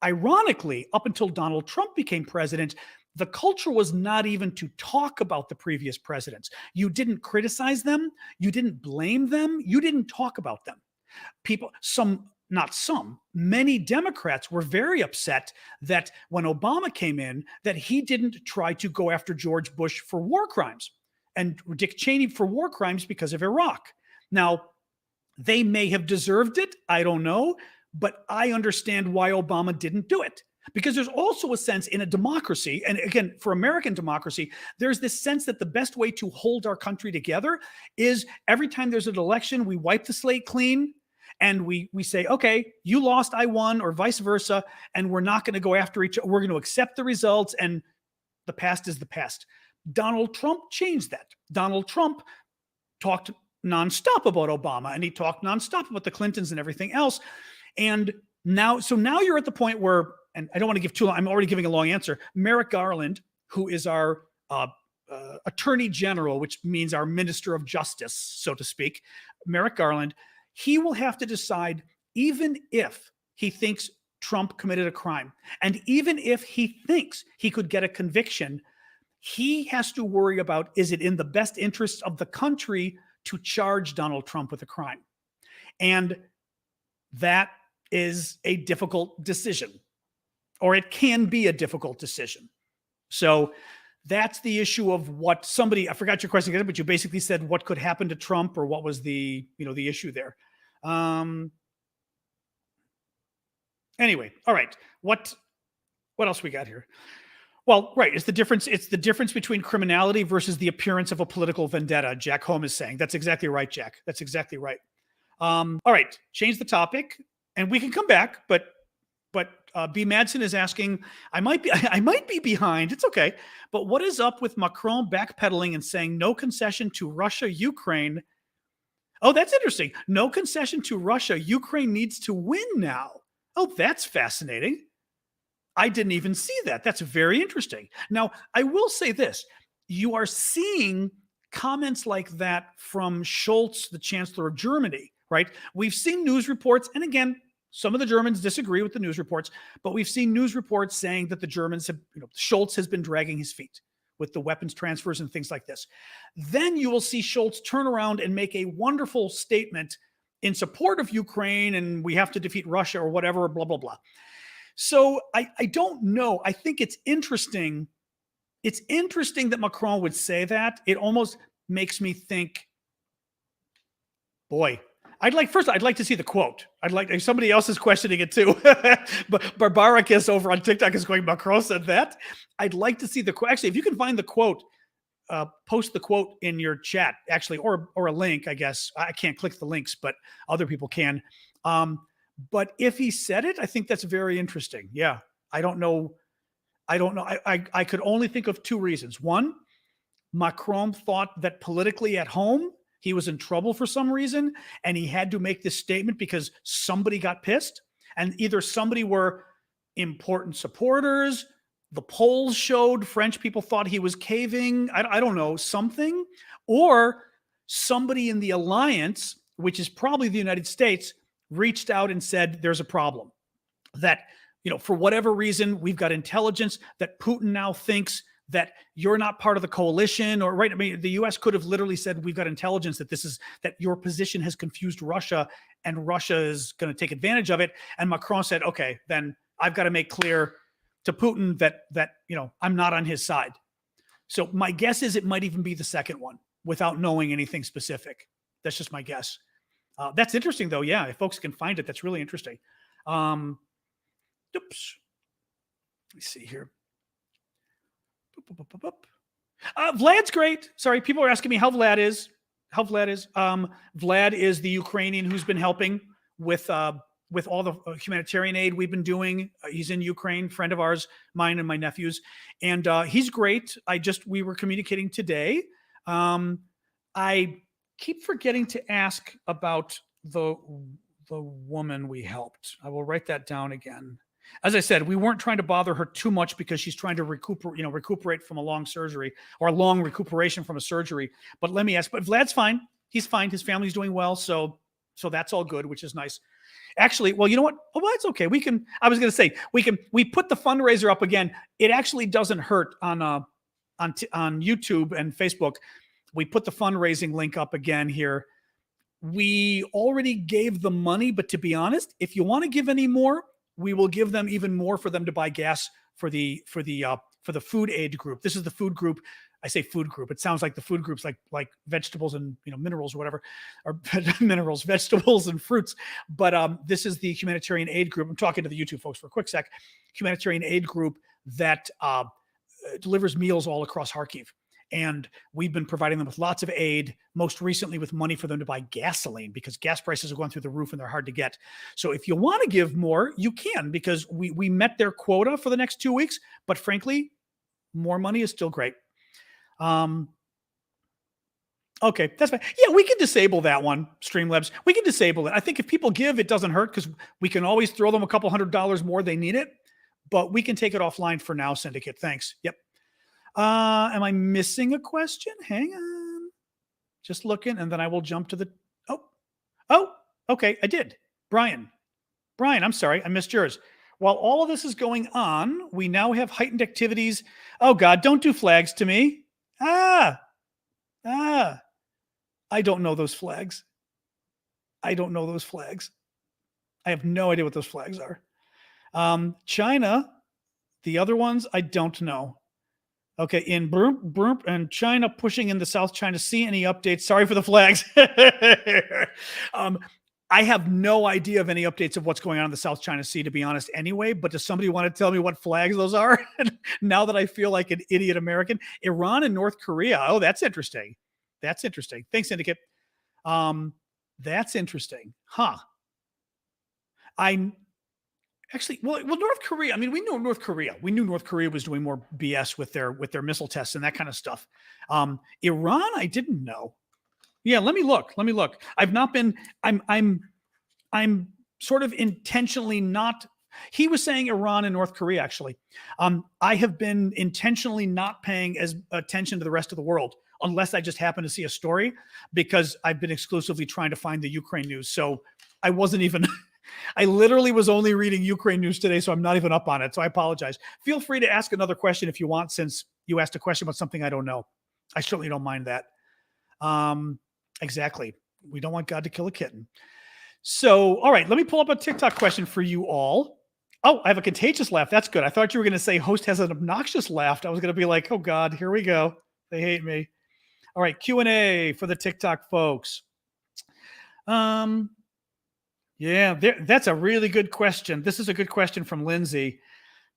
Ironically, up until Donald Trump became president, the culture was not even to talk about the previous presidents. You didn't criticize them. You didn't blame them. You didn't talk about them. Many Democrats were very upset that when Obama came in, that he didn't try to go after George Bush for war crimes and Dick Cheney for war crimes because of Iraq. Now, they may have deserved it. I don't know. But I understand why Obama didn't do it. Because there's also a sense in a democracy, and again, for American democracy, there's this sense that the best way to hold our country together is every time there's an election, we wipe the slate clean and we say, okay, you lost, I won, or vice versa, and we're not going to go after each other. We're going to accept the results, and the past is the past. Donald Trump changed that. Donald Trump talked nonstop about Obama, and he talked nonstop about the Clintons and everything else. And now you're at the point where, and I don't want to give too long, I'm already giving a long answer. Merrick Garland, who is our attorney general, which means our minister of justice, so to speak, Merrick Garland, he will have to decide, even if he thinks Trump committed a crime, and even if he thinks he could get a conviction, he has to worry about, is it in the best interest of the country to charge Donald Trump with a crime? And that is a difficult decision, or it can be a difficult decision. So that's the issue of what somebody, I forgot your question again, but you basically said what could happen to Trump, or what was the issue there. Anyway, all right. What else we got here? Well, right. It's the difference between criminality versus the appearance of a political vendetta. Jack Home is saying. That's exactly right, Jack. That's exactly right. All right. Change the topic, and we can come back, but B. Madsen is asking, I might be behind. It's okay. But what is up with Macron backpedaling and saying no concession to Russia, Ukraine? Oh, that's interesting. No concession to Russia. Ukraine needs to win now. Oh, that's fascinating. I didn't even see that. That's very interesting. Now, I will say this. You are seeing comments like that from Scholz, the Chancellor of Germany, right? We've seen news reports, and again, some of the Germans disagree with the news reports, but we've seen news reports saying that the Germans have, Scholz has been dragging his feet with the weapons transfers and things like this. Then you will see Scholz turn around and make a wonderful statement in support of Ukraine, and we have to defeat Russia or whatever, blah, blah, blah. So I don't know. I think it's interesting. It's interesting that Macron would say that. It almost makes me think, boy, I'd like to see the quote. Somebody else is questioning it too. But Barbaricus over on TikTok is going, Macron said that. I'd like to see the quote. Actually, if you can find the quote, post the quote in your chat, actually, or a link, I guess. I can't click the links, but other people can. But if he said it, I think that's very interesting. Yeah. I don't know. I could only think of two reasons. One, Macron thought that politically at home, he was in trouble for some reason, and he had to make this statement because somebody got pissed, and either somebody were important supporters, the polls showed French people thought he was caving, I don't know, something, or somebody in the alliance, which is probably the United States, reached out and said, there's a problem. That, for whatever reason, we've got intelligence that Putin now thinks that you're not part of the coalition, or right. I mean, the US could have literally said, we've got intelligence that your position has confused Russia and Russia is going to take advantage of it. And Macron said, okay, then I've got to make clear to Putin that I'm not on his side. So my guess is it might even be the second one without knowing anything specific. That's just my guess. That's interesting though. Yeah. If folks can find it, that's really interesting. Oops. Let me see here. Vlad's great. Sorry, people are asking me how Vlad is. Vlad is the Ukrainian who's been helping with all the humanitarian aid we've been doing. He's in Ukraine, friend of ours, mine and my nephew's, and he's great. We were communicating today. I keep forgetting to ask about the woman we helped. I will write that down again. As I said, we weren't trying to bother her too much because she's trying to recuperate from a long surgery, or a long recuperation from a surgery. But let me ask, but Vlad's fine. He's fine. His family's doing well. So that's all good, which is nice. Actually, well, you know what? Oh, well, that's okay. We put the fundraiser up again. It actually doesn't hurt on YouTube and Facebook. We put the fundraising link up again here. We already gave the money, but to be honest, if you want to give any more, we will give them even more for them to buy gas for the food aid group. This is the food group. I say food group. It sounds like the food groups like vegetables and minerals or whatever, or minerals, vegetables and fruits. But this is the humanitarian aid group. I'm talking to the YouTube folks for a quick sec. Humanitarian aid group that delivers meals all across Kharkiv. And we've been providing them with lots of aid, most recently with money for them to buy gasoline because gas prices are going through the roof and they're hard to get. So if you want to give more, you can, because we met their quota for the next 2 weeks. But frankly, more money is still great. Okay, that's fine. Yeah, we can disable that one, Streamlabs. We can disable it. I think if people give, it doesn't hurt because we can always throw them a couple $100 more. They need it, but we can take it offline for now, Syndicate. Thanks. Yep. Am I missing a question? Hang on. Just looking, and then I will jump to the... Oh, okay, I did. Brian, I'm sorry, I missed yours. While all of this is going on, we now have heightened activities. Oh, God, don't do flags to me. I don't know those flags. I have no idea what those flags are. China, the other ones, I don't know. Okay, in Burp, and China pushing in the South China Sea. Any updates? Sorry for the flags. I have no idea of any updates of what's going on in the South China Sea, to be honest, anyway. But does somebody want to tell me what flags those are? Now that I feel like an idiot American. Iran and North Korea. Oh, that's interesting. Thanks, Syndicate. That's interesting. Huh. North Korea. I mean, we knew North Korea. We knew North Korea was doing more BS with their missile tests and that kind of stuff. Iran, I didn't know. Yeah, let me look. I've not been. I'm sort of intentionally not. He was saying Iran and North Korea. Actually, I have been intentionally not paying as attention to the rest of the world, unless I just happen to see a story, because I've been exclusively trying to find the Ukraine news. So I wasn't even. I literally was only reading Ukraine news today, so I'm not even up on it. So I apologize. Feel free to ask another question if you want, since you asked a question about something I don't know. I certainly don't mind that. Exactly. We don't want God to kill a kitten. So, all right, let me pull up a TikTok question for you all. Oh, I have a contagious laugh. That's good. I thought you were going to say host has an obnoxious laugh. I was going to be like, oh God, here we go. They hate me. All right, Q&A for the TikTok folks. Yeah, that's a really good question. This is a good question from Lindsay.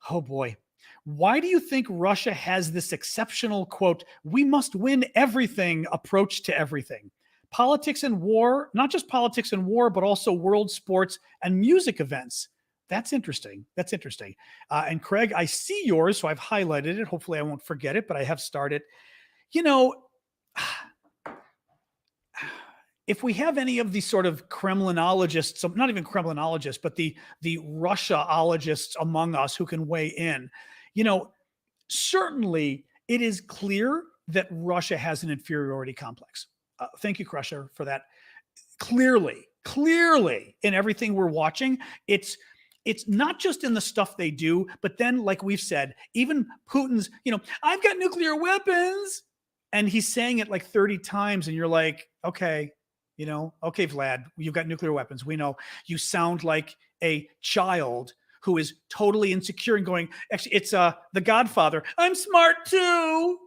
Oh boy. Why do you think Russia has this exceptional, quote, we must win everything approach to everything? Politics and war, not just politics and war, but also world sports and music events. That's interesting. And Craig, I see yours, so I've highlighted it. Hopefully I won't forget it, but I have started. You know, if we have any of these sort of Kremlinologists, not even Kremlinologists, but the Russiaologists among us who can weigh in, you know, certainly it is clear that Russia has an inferiority complex. Thank you, Crusher, for that. Clearly, in everything we're watching, it's not just in the stuff they do, but then, like we've said, even Putin's, you know, I've got nuclear weapons, and he's saying it like 30 times, and you're like, okay, you know, okay, Vlad, you've got nuclear weapons. We know. You sound like a child who is totally insecure and going, actually, it's The Godfather. I'm smart too.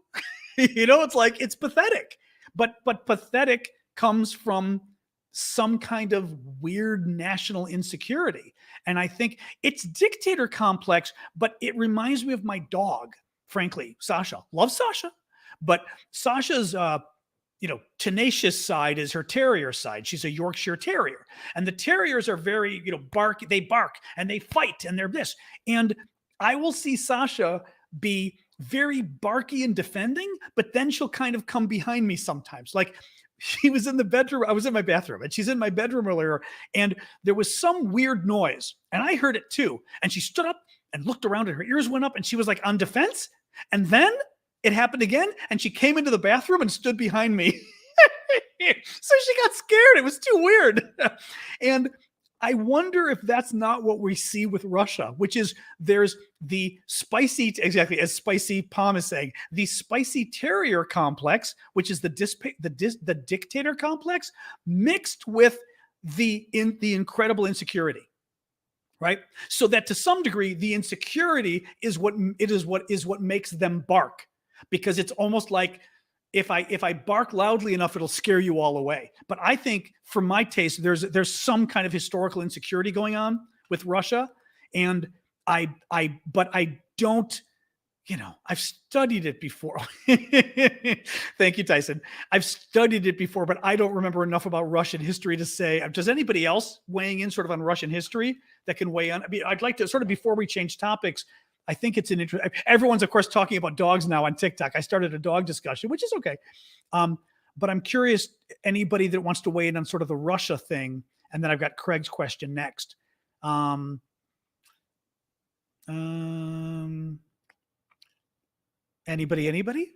You know, it's like, it's pathetic. But pathetic comes from some kind of weird national insecurity. And I think it's dictator complex, but it reminds me of my dog, frankly, Sasha. Love Sasha. But Sasha's tenacious side is her terrier side. She's a Yorkshire Terrier. And the terriers are very, they bark and they fight and they're this. And I will see Sasha be very barky and defending, but then she'll kind of come behind me sometimes. Like, she was in the bedroom. I was in my bathroom, and she's in my bedroom earlier, and there was some weird noise, and I heard it too. And she stood up and looked around, and her ears went up, and she was like on defense. And then it happened again, and she came into the bathroom and stood behind me. So she got scared. It was too weird. And I wonder if that's not what we see with Russia, which is there's the spicy, exactly as Spicy Palm is saying, the spicy terrier complex, which is the dictator complex, mixed with the incredible insecurity, right? So that to some degree, the insecurity is what makes them bark, because it's almost like, if I bark loudly enough, it'll scare you all away. But I think, for my taste, there's some kind of historical insecurity going on with Russia, and I don't I've studied it before. Thank you, Tyson. I've studied it before, but I don't remember enough about Russian history to say. Does anybody else weighing in sort of on Russian history that can weigh on? I mean, I'd like to sort of before we change topics. I think it's an interest. Everyone's, of course, talking about dogs now on TikTok. I started a dog discussion, which is okay. But I'm curious, anybody that wants to weigh in on sort of the Russia thing, and then I've got Craig's question next. Anybody?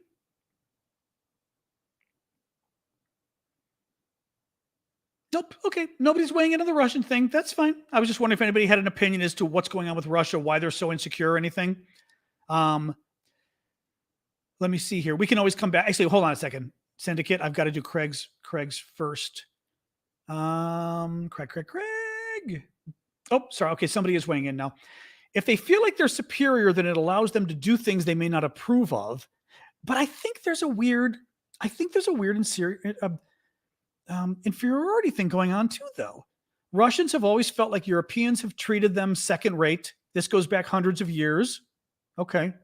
Nope. Okay. Nobody's weighing in on the Russian thing. That's fine. I was just wondering if anybody had an opinion as to what's going on with Russia, why they're so insecure or anything. Let me see here. We can always come back. Actually, hold on a second. Syndicate. I've got to do Craig's first. Craig. Oh, sorry. Okay. Somebody is weighing in now. If they feel like they're superior, then it allows them to do things they may not approve of. But I think there's a weird inferiority thing going on too, though. Russians have always felt like Europeans have treated them second rate. This goes back hundreds of years. Okay.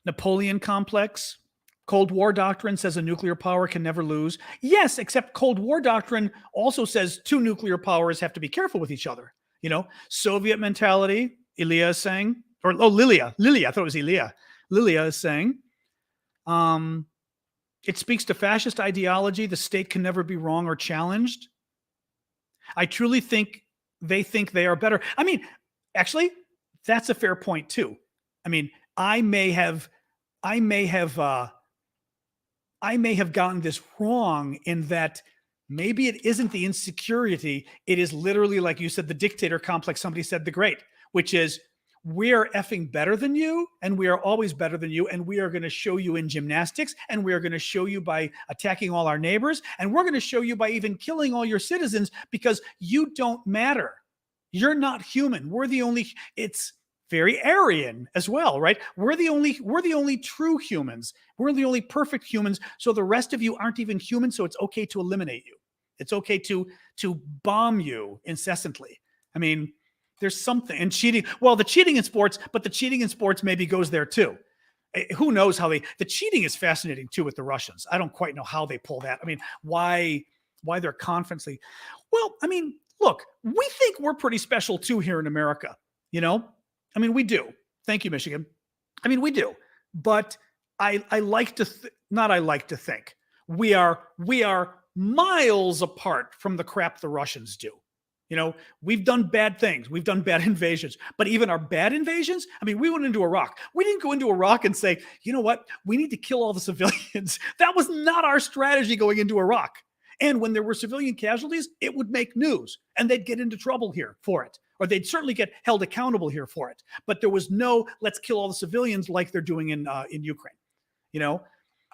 Napoleon complex. Cold War doctrine says a nuclear power can never lose. Yes, except Cold War doctrine also says two nuclear powers have to be careful with each other. Soviet mentality, Ilya is saying, Lilia, I thought it was Ilya. Lilia is saying, it speaks to fascist ideology. The state can never be wrong or challenged. I truly think they are better. I mean, actually, that's a fair point too. I mean, I may have gotten this wrong in that maybe it isn't the insecurity. It is literally, like you said, the dictator complex. Somebody said the great, which is we are effing better than you, and we are always better than you, and we are going to show you in gymnastics, and we are going to show you by attacking all our neighbors, and we're going to show you by even killing all your citizens because you don't matter. You're not human. We're the only. It's very Aryan as well, right? We're the only true humans. We're the only perfect humans. So the rest of you aren't even human. So it's okay to eliminate you. It's okay to bomb you incessantly. I mean, there's something and cheating. Well, the cheating in sports, but the cheating in sports maybe goes there too. Who knows how the cheating is fascinating too with the Russians. I don't quite know how they pull that. I mean, why they're conference league. Well, I mean, look, we think we're pretty special too here in America. I mean, we do. Thank you, Michigan. I mean, we do. But I like to think we are miles apart from the crap the Russians do. We've done bad things. We've done bad invasions. But even our bad invasions, I mean, we went into Iraq. We didn't go into Iraq and say, you know what? We need to kill all the civilians. That was not our strategy going into Iraq. And when there were civilian casualties, it would make news and they'd get into trouble here for it. Or they'd certainly get held accountable here for it. But there was no, let's kill all the civilians like they're doing in Ukraine.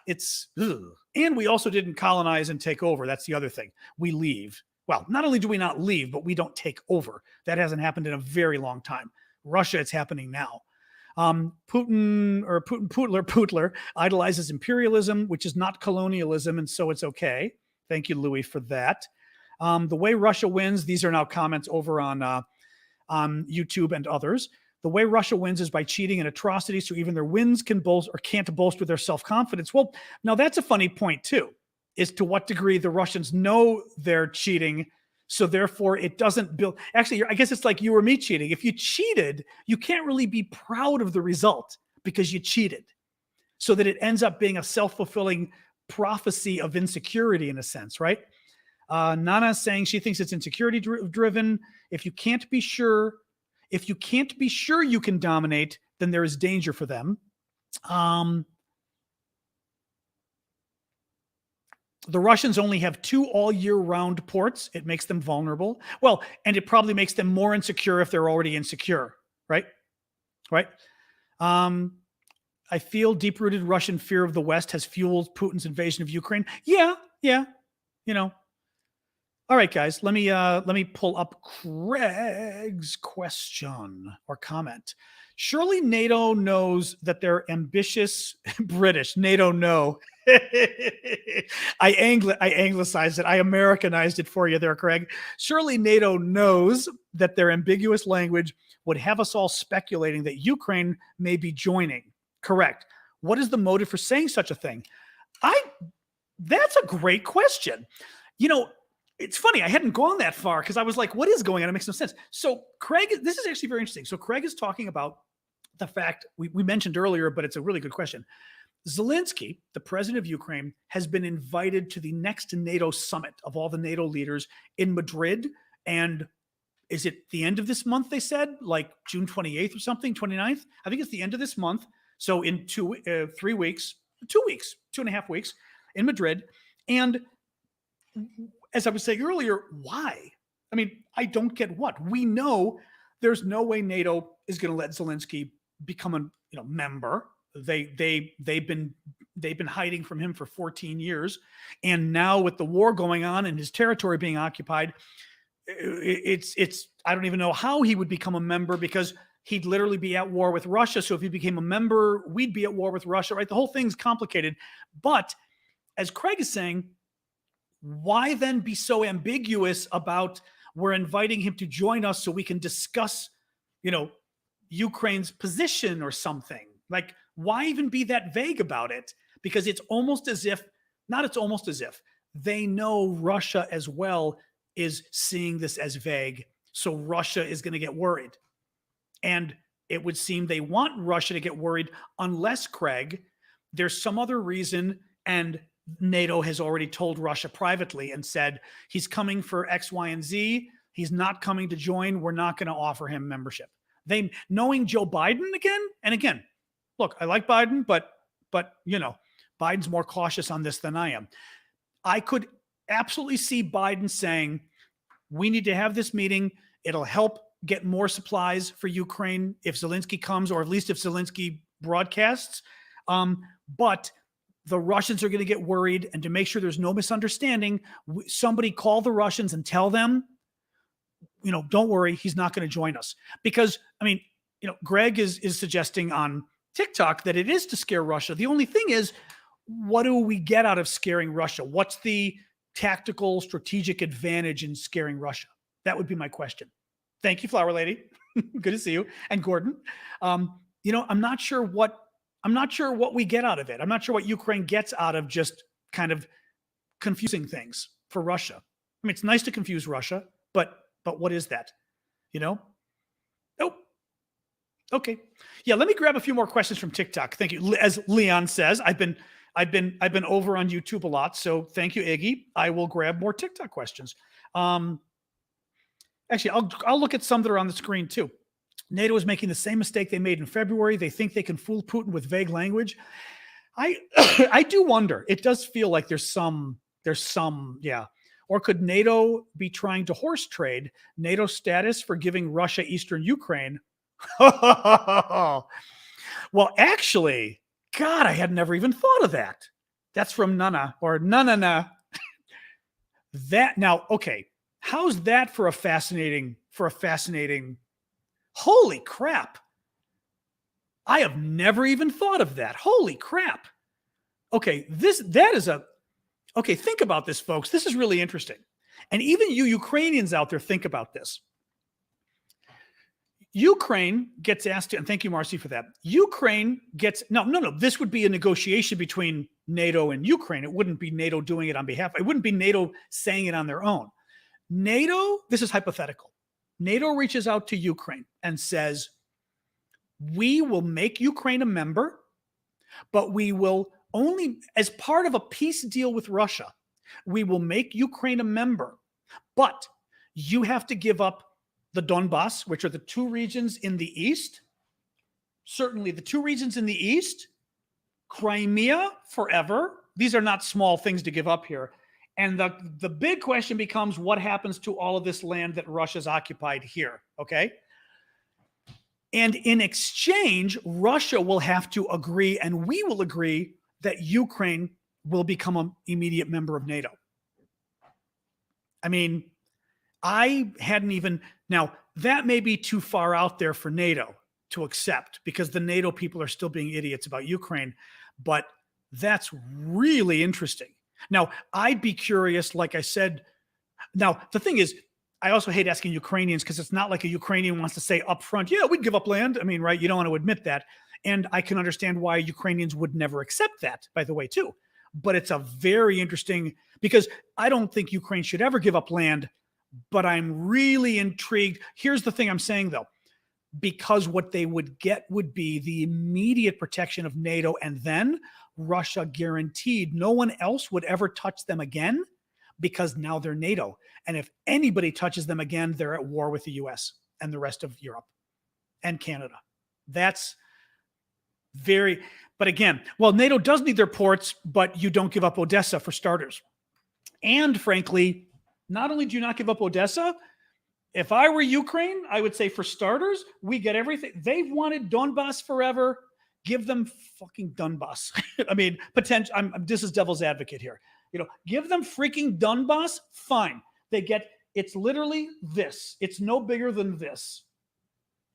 It's, ugh. And we also didn't colonize and take over. That's the other thing. We leave. Well, not only do we not leave, but we don't take over. That hasn't happened in a very long time. Russia, it's happening now. Putler idolizes imperialism, which is not colonialism, and so it's okay. Thank you, Louis, for that. The way Russia wins, these are now comments over on YouTube and others. The way Russia wins is by cheating and atrocities, so even their wins can't boast with their self-confidence. Well, now that's a funny point too, is to what degree the Russians know they're cheating, so therefore it doesn't build. Actually, I guess it's like you or me cheating. If you cheated, you can't really be proud of the result because you cheated, so that it ends up being a self-fulfilling prophecy of insecurity in a sense, right? Nana saying she thinks it's insecurity driven. If you can't be sure you can dominate, then there is danger for them. The Russians only have 2 all year round ports. It makes them vulnerable. Well, and it probably makes them more insecure if they're already insecure, right? Right. I feel deep-rooted Russian fear of the West has fueled Putin's invasion of Ukraine. Yeah. All right, guys, let me pull up Craig's question or comment. Surely NATO knows that they're ambitious British. NATO no. I anglicized it. I Americanized it for you there, Craig. Surely NATO knows that their ambiguous language would have us all speculating that Ukraine may be joining. Correct. What is the motive for saying such a thing? That's a great question. You know, it's funny. I hadn't gone that far because I was like, what is going on? It makes no sense. So Craig, this is actually very interesting. So Craig is talking about the fact we mentioned earlier, but it's a really good question. Zelensky, the president of Ukraine, has been invited to the next NATO summit of all the NATO leaders in Madrid. And is it the end of this month, they said? Like June 28th or something, 29th? I think it's the end of this month. So in 3 weeks, 2 weeks, 2.5 weeks in Madrid. And as I was saying earlier, why? I mean, I don't get what. We know there's no way NATO is going to let Zelensky become a member. They've been hiding from him for 14 years, and now with the war going on and his territory being occupied, it's I don't even know how he would become a member because he'd literally be at war with Russia. So if he became a member, we'd be at war with Russia, right? The whole thing's complicated. But as Craig is saying, why then be so ambiguous about we're inviting him to join us so we can discuss, Ukraine's position or something? Like, why even be that vague about it? Because it's almost as if they know Russia as well is seeing this as vague. So Russia is going to get worried. And it would seem they want Russia to get worried unless, Craig, there's some other reason, and NATO has already told Russia privately and said he's coming for X, Y, and Z. He's not coming to join. We're not going to offer him membership. They, knowing Joe Biden again, look, I like Biden, but Biden's more cautious on this than I am. I could absolutely see Biden saying, we need to have this meeting. It'll help get more supplies for Ukraine if Zelensky comes, or at least if Zelensky broadcasts. But the Russians are going to get worried, and to make sure there's no misunderstanding, somebody call the Russians and tell them, don't worry, he's not going to join us. Because, Greg is suggesting on TikTok that it is to scare Russia. The only thing is, what do we get out of scaring Russia? What's the tactical, strategic advantage in scaring Russia? That would be my question. Thank you, Flower Lady. Good to see you. And Gordon, I'm not sure what we get out of it. I'm not sure what Ukraine gets out of just kind of confusing things for Russia. I mean, it's nice to confuse Russia, but what is that? Oh, okay. Yeah, let me grab a few more questions from TikTok. Thank you. As Leon says, I've been over on YouTube a lot, so thank you, Iggy. I will grab more TikTok questions. Actually, I'll look at some that are on the screen too. NATO is making the same mistake they made in February. They think they can fool Putin with vague language. I do wonder. It does feel like there's some, yeah. Or could NATO be trying to horse trade NATO status for giving Russia Eastern Ukraine? Well, actually, God, I had never even thought of that. That's from Nana or Nana. That now, okay. How's that for a fascinating? Holy crap. I have never even thought of that. Holy crap. Okay, okay, think about this, folks. This is really interesting. And even you Ukrainians out there, think about this. Ukraine gets asked to, and thank you, Marcy, for that. Ukraine gets, no. This would be a negotiation between NATO and Ukraine. It wouldn't be NATO doing it on behalf. It wouldn't be NATO saying it on their own. NATO, this is hypothetical. NATO reaches out to Ukraine and says, we will make Ukraine a member, but we will only, as part of a peace deal with Russia, we will make Ukraine a member, but you have to give up the Donbass, which are the two regions in the east. Certainly the two regions in the east, Crimea forever. These are not small things to give up here. And the big question becomes, what happens to all of this land that Russia's occupied here, okay? And in exchange, Russia will have to agree, and we will agree, that Ukraine will become an immediate member of NATO. I mean, I hadn't even, now that may be too far out there for NATO to accept because the NATO people are still being idiots about Ukraine, but that's really interesting. Now, I'd be curious, like I said. Now, the thing is, I also hate asking Ukrainians because it's not like a Ukrainian wants to say up front, yeah, we'd give up land. I mean, right? You don't want to admit that. And I can understand why Ukrainians would never accept that, by the way, too. But it's a very interesting, because I don't think Ukraine should ever give up land, but I'm really intrigued. Here's the thing I'm saying, though, because what they would get would be the immediate protection of NATO, and then Russia guaranteed no one else would ever touch them again because now they're NATO. And if anybody touches them again, they're at war with the US and the rest of Europe and Canada. That's very, but again, well, NATO does need their ports, but you don't give up Odessa for starters. And frankly, not only do you not give up Odessa, if I were Ukraine, I would say for starters, we get everything. They've wanted Donbass forever. Give them fucking Donbass. I mean, potential. This is devil's advocate here. Give them freaking Donbass. Fine. They get, it's literally this. It's no bigger than this.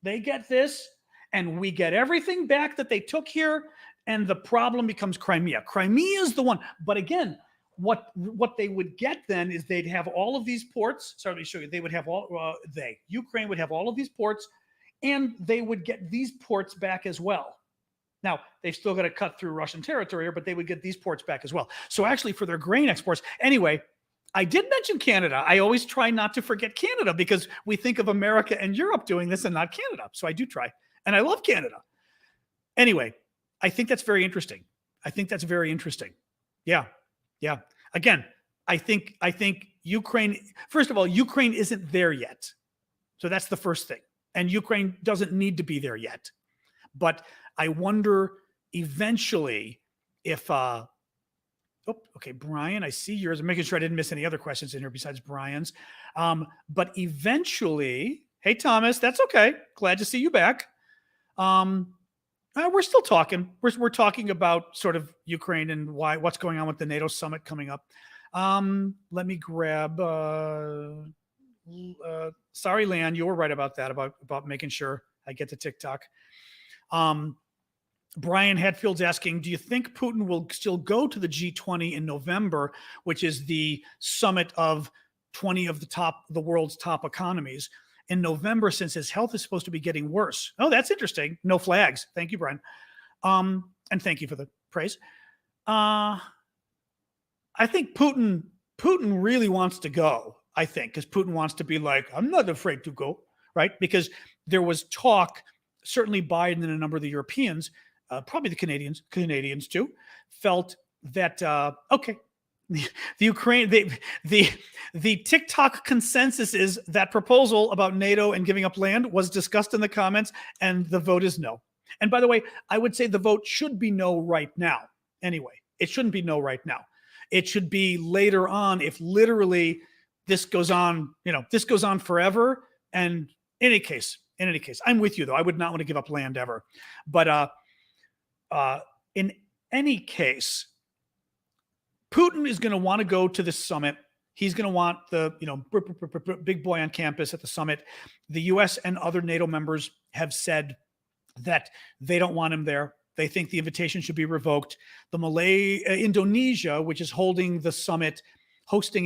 They get this, and we get everything back that they took here, and the problem becomes Crimea. Crimea is the one. But again, what they would get then is they'd have all of these ports. Sorry, let me show you. They would have Ukraine would have all of these ports, and they would get these ports back as well. Now, they've still got to cut through Russian territory here, but they would get these ports back as well. So actually for their grain exports, anyway, I did mention Canada. I always try not to forget Canada because we think of America and Europe doing this and not Canada. So I do try, and I love Canada. Anyway, I think that's very interesting. Yeah. Again, I think Ukraine, first of all, Ukraine isn't there yet. So that's the first thing. And Ukraine doesn't need to be there yet. But I wonder eventually if, okay, Brian, I see yours. I'm making sure I didn't miss any other questions in here besides Brian's. But eventually, hey, Thomas, that's okay. Glad to see you back. We're still talking. We're talking about sort of Ukraine and what's going on with the NATO summit coming up. Let me grab. Sorry, Leon, you were right about that. About making sure I get to TikTok. Brian Hatfield's asking, do you think Putin will still go to the G20 in November, which is the summit of 20 of the world's top economies, in November, since his health is supposed to be getting worse? Oh, that's interesting. No flags. Thank you, Brian. And thank you for the praise. I think Putin really wants to go, I think, because Putin wants to be like, I'm not afraid to go, right? Because there was talk, certainly Biden and a number of the Europeans, probably the Canadians too, felt that, okay, the Ukraine, the TikTok consensus is that proposal about NATO and giving up land was discussed in the comments, and the vote is no. And by the way, I would say the vote should be no right now. Anyway, it shouldn't be no right now. It should be later on if literally this goes on, this goes on forever. And in any case, I'm with you though. I would not want to give up land ever. But in any case, Putin is going to want to go to this summit. He's going to want the, big boy on campus at the summit. The US and other NATO members have said that they don't want him there. They think the invitation should be revoked. The Indonesia, which is hosting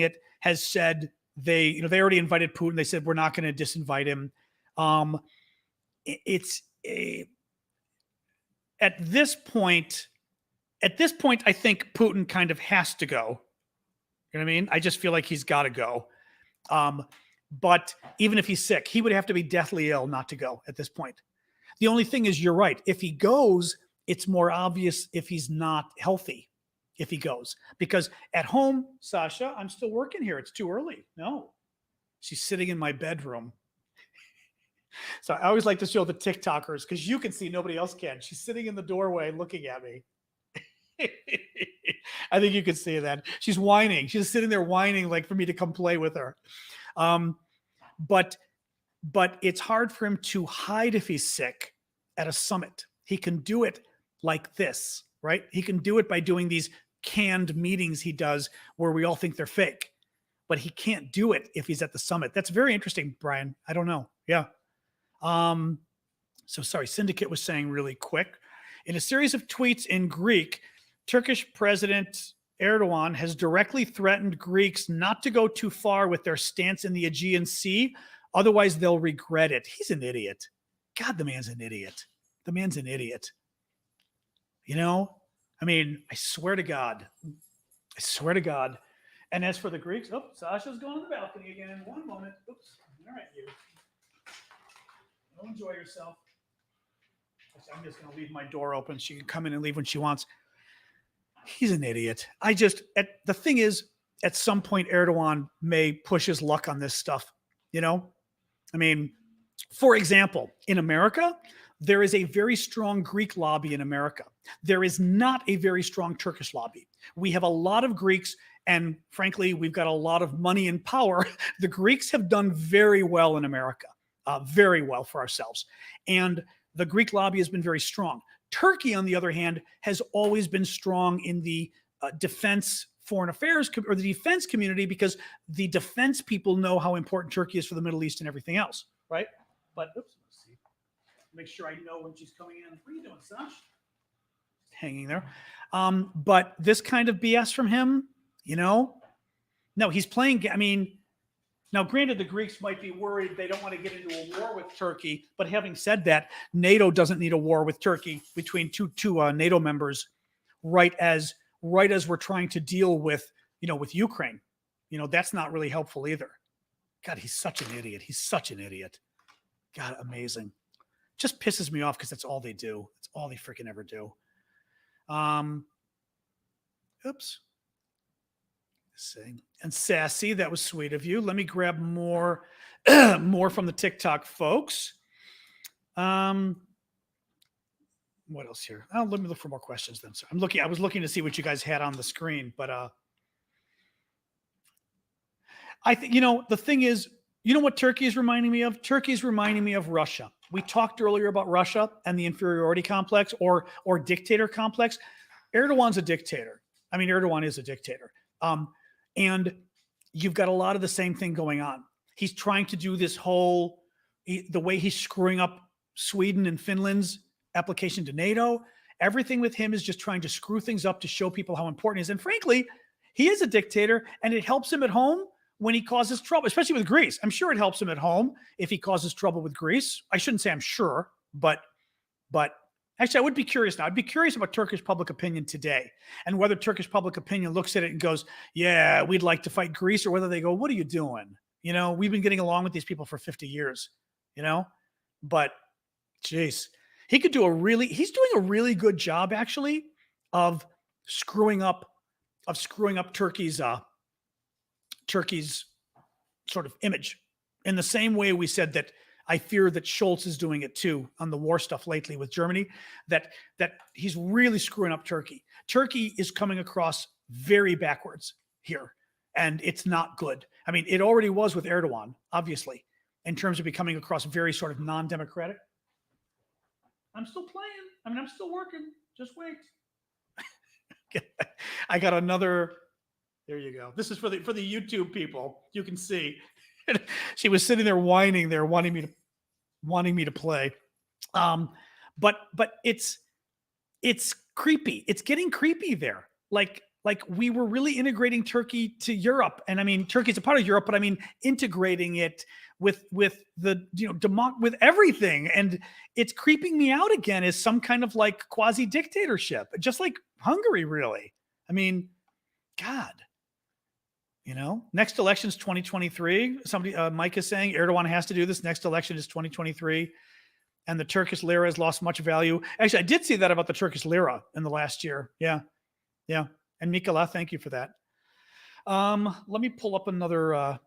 it, has said they already invited Putin. They said, we're not going to disinvite him. At this point, I think Putin kind of has to go. You know what I mean? I just feel like he's got to go. But even if he's sick, he would have to be deathly ill not to go at this point. The only thing is, you're right. If he goes, it's more obvious if he's not healthy, if he goes. Because at home, Sasha, I'm still working here. It's too early. No. She's sitting in my bedroom. So I always like to show the TikTokers because you can see, nobody else can. She's sitting in the doorway looking at me. I think you can see that. She's whining. She's sitting there whining like for me to come play with her. But it's hard for him to hide if he's sick at a summit. He can do it like this, right? He can do it by doing these canned meetings he does where we all think they're fake. but he can't do it if he's at the summit. That's very interesting, Brian. I don't know. Yeah. So sorry, Syndicate was saying really quick. In a series of tweets in Greek, Turkish President Erdogan has directly threatened Greeks not to go too far with their stance in the Aegean Sea. Otherwise, they'll regret it. He's an idiot. God, the man's an idiot. The man's an idiot. You know, I mean, I swear to God. I swear to God. And as for the Greeks, oh, Sasha's going on the balcony again. One moment. Oops. All right, you. Go enjoy yourself. I'm just going to leave my door open. She can come in and leave when she wants. He's an idiot. The thing is, at some point, Erdogan may push his luck on this stuff. You know, I mean, for example, in America, there is a very strong Greek lobby in America. There is not a very strong Turkish lobby. We have a lot of Greeks, and frankly, we've got a lot of money and power. The Greeks have done very well in America, very well for ourselves. And the Greek lobby has been very strong. Turkey, on the other hand, has always been strong in the defense, foreign affairs, or the defense community, because the defense people know how important Turkey is for the Middle East and everything else, right? But oops, let's see. Make sure I know when she's coming in. What are you doing, Sash? Hanging there. But this kind of BS from him, you know, no, he's playing. I mean, now, granted, the Greeks might be worried they don't want to get into a war with Turkey. But having said that, NATO doesn't need a war with Turkey between two NATO members, right as we're trying to deal with, with Ukraine. That's not really helpful either. God, he's such an idiot. He's such an idiot. God, amazing. Just pisses me off because that's all they do. It's all they freaking ever do. Oops. And Sassy, that was sweet of you. Let me grab more from the TikTok folks. What else here? Oh, let me look for more questions then. So I was looking to see what you guys had on the screen, but I think the thing is, what Turkey is reminding me of? Turkey is reminding me of Russia. We talked earlier about Russia and the inferiority complex or dictator complex. Erdogan's a dictator. I mean, Erdogan is a dictator. And you've got a lot of the same thing going on. He's trying to do this the way he's screwing up Sweden and Finland's application to NATO. Everything with him is just trying to screw things up to show people how important he is. And frankly, he is a dictator, and it helps him at home when he causes trouble, especially with Greece. I'm sure it helps him at home if he causes trouble with Greece. I shouldn't say I'm sure, but actually, I would be curious now. I'd be curious about Turkish public opinion today and whether Turkish public opinion looks at it and goes, yeah, we'd like to fight Greece, or whether they go, what are you doing? We've been getting along with these people for 50 years, but geez, he's doing a really good job actually of screwing up Turkey's sort of image, in the same way we said that I fear that Scholz is doing it too on the war stuff lately with Germany, that he's really screwing up Turkey. Turkey is coming across very backwards here, and it's not good. I mean, it already was with Erdogan, obviously, in terms of becoming across very sort of non-democratic. I'm still playing. I mean, I'm still working. Just wait. I got another. There you go. This is for the YouTube people. You can see. She was sitting there whining there, wanting me to play. But it's creepy. It's getting creepy there. Like we were really integrating Turkey to Europe. And I mean, Turkey's a part of Europe, but I mean, integrating it with the, with everything. And it's creeping me out again as some kind of like quasi dictatorship, just like Hungary, really. I mean, God. Next election is 2023. Somebody, Mike is saying Erdogan has to do this. Next election is 2023. And the Turkish lira has lost much value. Actually, I did see that about the Turkish lira in the last year. Yeah. Yeah. And Mikola, thank you for that. Let me pull up another.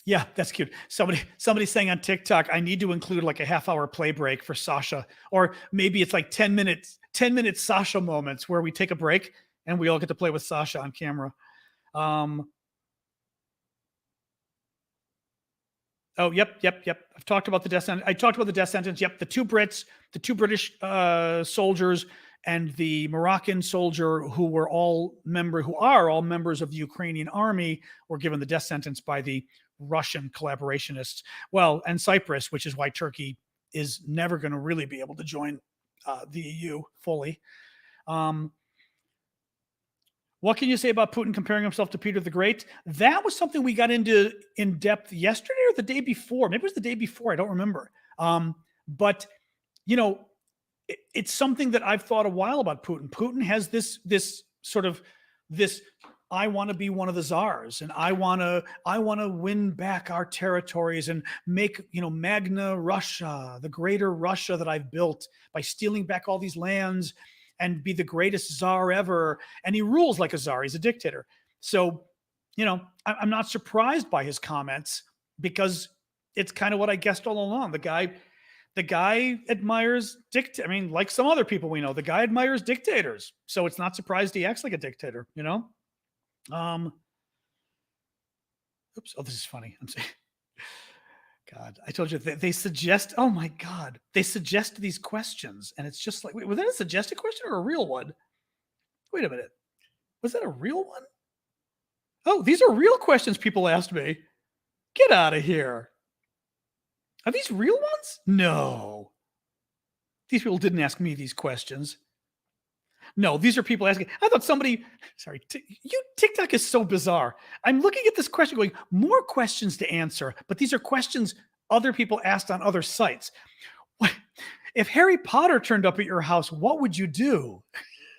Yeah, that's cute. Somebody's saying on TikTok, I need to include like a half-hour play break for Sasha. Or maybe it's like 10 minutes Sasha moments where we take a break and we all get to play with Sasha on camera. Oh, yep. I've talked about the death sentence. I talked about the death sentence. Yep. The two British soldiers and the Moroccan soldier who are all members of the Ukrainian army were given the death sentence by the Russian collaborationists. Well, and Cyprus, which is why Turkey is never going to really be able to join the EU fully. What can you say about Putin comparing himself to Peter the Great? That was something we got into in depth yesterday or the day before. Maybe it was the day before. I don't remember. But you know, it's something that I've thought a while about Putin. Putin has this sort of this. I want to be one of the czars, and I want to win back our territories and make Magna Russia, the greater Russia that I've built by stealing back all these lands and be the greatest czar ever. And he rules like a czar. He's a dictator. So, I'm not surprised by his comments because it's kind of what I guessed all along. The guy admires like some other people we know, the guy admires dictators. So it's not surprised he acts like a dictator, Oops. Oh, this is funny. I'm saying, God, I told you they suggest, oh my God, they suggest these questions. And it's just like, wait, was that a suggested question or a real one? Wait a minute. Was that a real one? Oh, these are real questions people asked me. Get out of here. Are these real ones? No. These people didn't ask me these questions. No, these are people asking. I thought somebody, sorry, TikTok is so bizarre. I'm looking at this question going, more questions to answer, but these are questions other people asked on other sites. If Harry Potter turned up at your house, what would you do?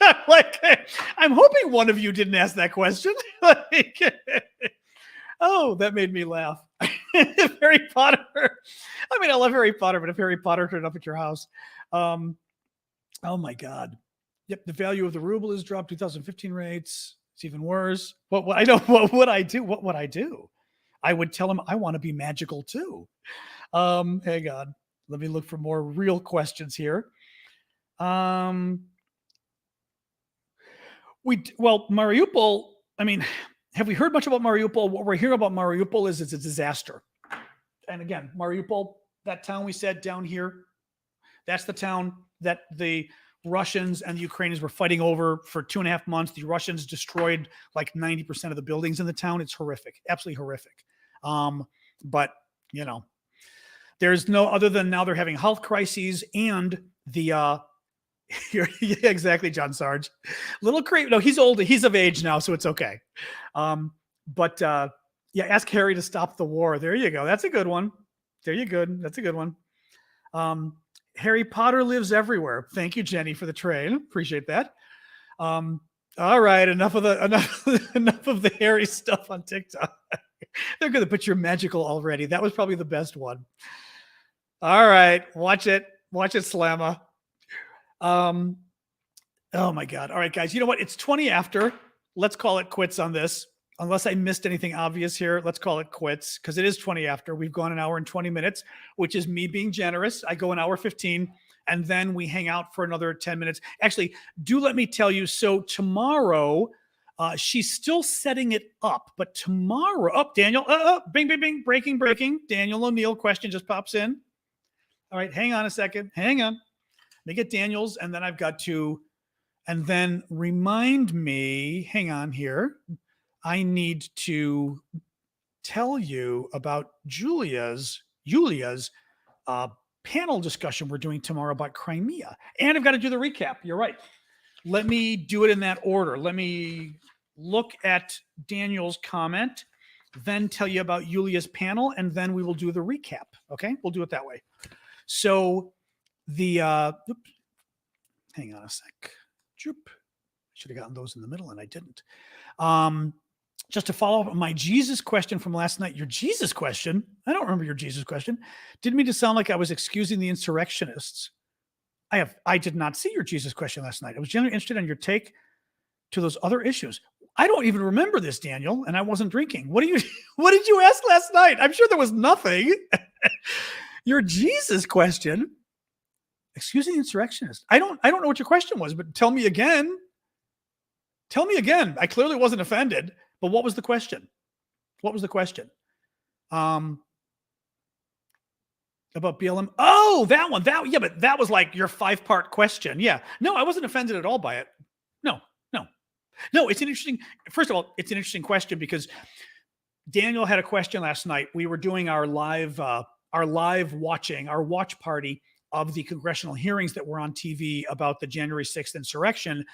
I'm hoping one of you didn't ask that question. Oh, that made me laugh. If Harry Potter, I love Harry Potter, but if Harry Potter turned up at your house, oh my God. Yep, the value of the ruble has dropped. 2015 rates. It's even worse. What would I do? What would I do? I would tell him I want to be magical too. Hang on. Let me look for more real questions here. Mariupol, have we heard much about Mariupol? What we're hearing about Mariupol is it's a disaster. And again, Mariupol, that town we said down here, that's the town that the Russians and the Ukrainians were fighting over for 2.5 months. The Russians destroyed like 90% of the buildings in the town. It's horrific, absolutely horrific. But there's no other than now they're having health crises and the yeah, exactly, John Sarge. Little creep. No, he's old. He's of age now, so it's okay. But ask Harry to stop the war. There you go. That's a good one. That's a good one. Harry Potter lives everywhere. Thank you, Jenny, for the trade. Appreciate that. All right, enough of the Harry stuff on TikTok. They're going to put your magical already. That was probably the best one. All right, watch it, Slamma. Oh my God. All right, guys. You know what? It's 20 after. Let's call it quits on this. Unless I missed anything obvious here, let's call it quits because it is 20 after. We've gone 1 hour and 20 minutes, which is me being generous. I go 1 hour 15, and then we hang out for another 10 minutes. Actually, do let me tell you. So tomorrow, she's still setting it up, but tomorrow, Daniel, bing, bing, bing, breaking. Daniel O'Neill question just pops in. All right, hang on a second. Hang on. Let me get Daniel's, and then I've got to, and then remind me, hang on here. I need to tell you about Julia's panel discussion we're doing tomorrow about Crimea. And I've got to do the recap. You're right. Let me do it in that order. Let me look at Daniel's comment, then tell you about Julia's panel, and then we will do the recap. Okay? We'll do it that way. So the hang on a sec. Should have gotten those in the middle, and I didn't. Just to follow up on my Jesus question from last night, your Jesus question, I don't remember your Jesus question, didn't mean to sound like I was excusing the insurrectionists. I did not see your Jesus question last night. I was generally interested in your take to those other issues. I don't even remember this, Daniel, and I wasn't drinking. What did you ask last night? I'm sure there was nothing. Your Jesus question, excusing the insurrectionists. I don't know what your question was, but tell me again. I clearly wasn't offended. But what was the question? About BLM. Oh, that one. Yeah, but that was like your 5-part question. Yeah. No, I wasn't offended at all by it. No, no, no. It's an interesting. First of all, it's an interesting question because Daniel had a question last night. We were doing our live watching, our watch party of the congressional hearings that were on TV about the January 6th insurrection,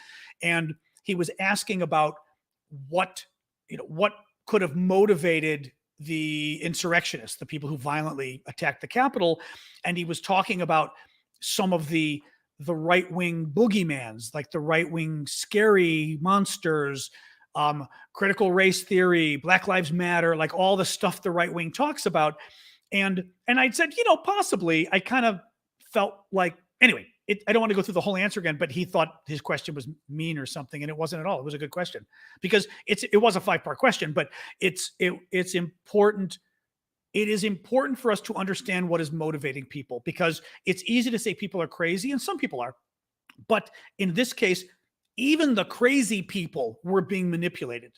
and he was asking about what what could have motivated the insurrectionists, the people who violently attacked the Capitol, and he was talking about some of the right wing boogeymans, like the right wing scary monsters, critical race theory, Black Lives Matter, like all the stuff the right wing talks about. And I'd said, possibly. I kind of felt like, anyway, I don't want to go through the whole answer again, but he thought his question was mean or something, and it wasn't at all. It was a good question because it was a 5-part question, but it's important. It is important for us to understand what is motivating people, because it's easy to say people are crazy, and some people are, but in this case, even the crazy people were being manipulated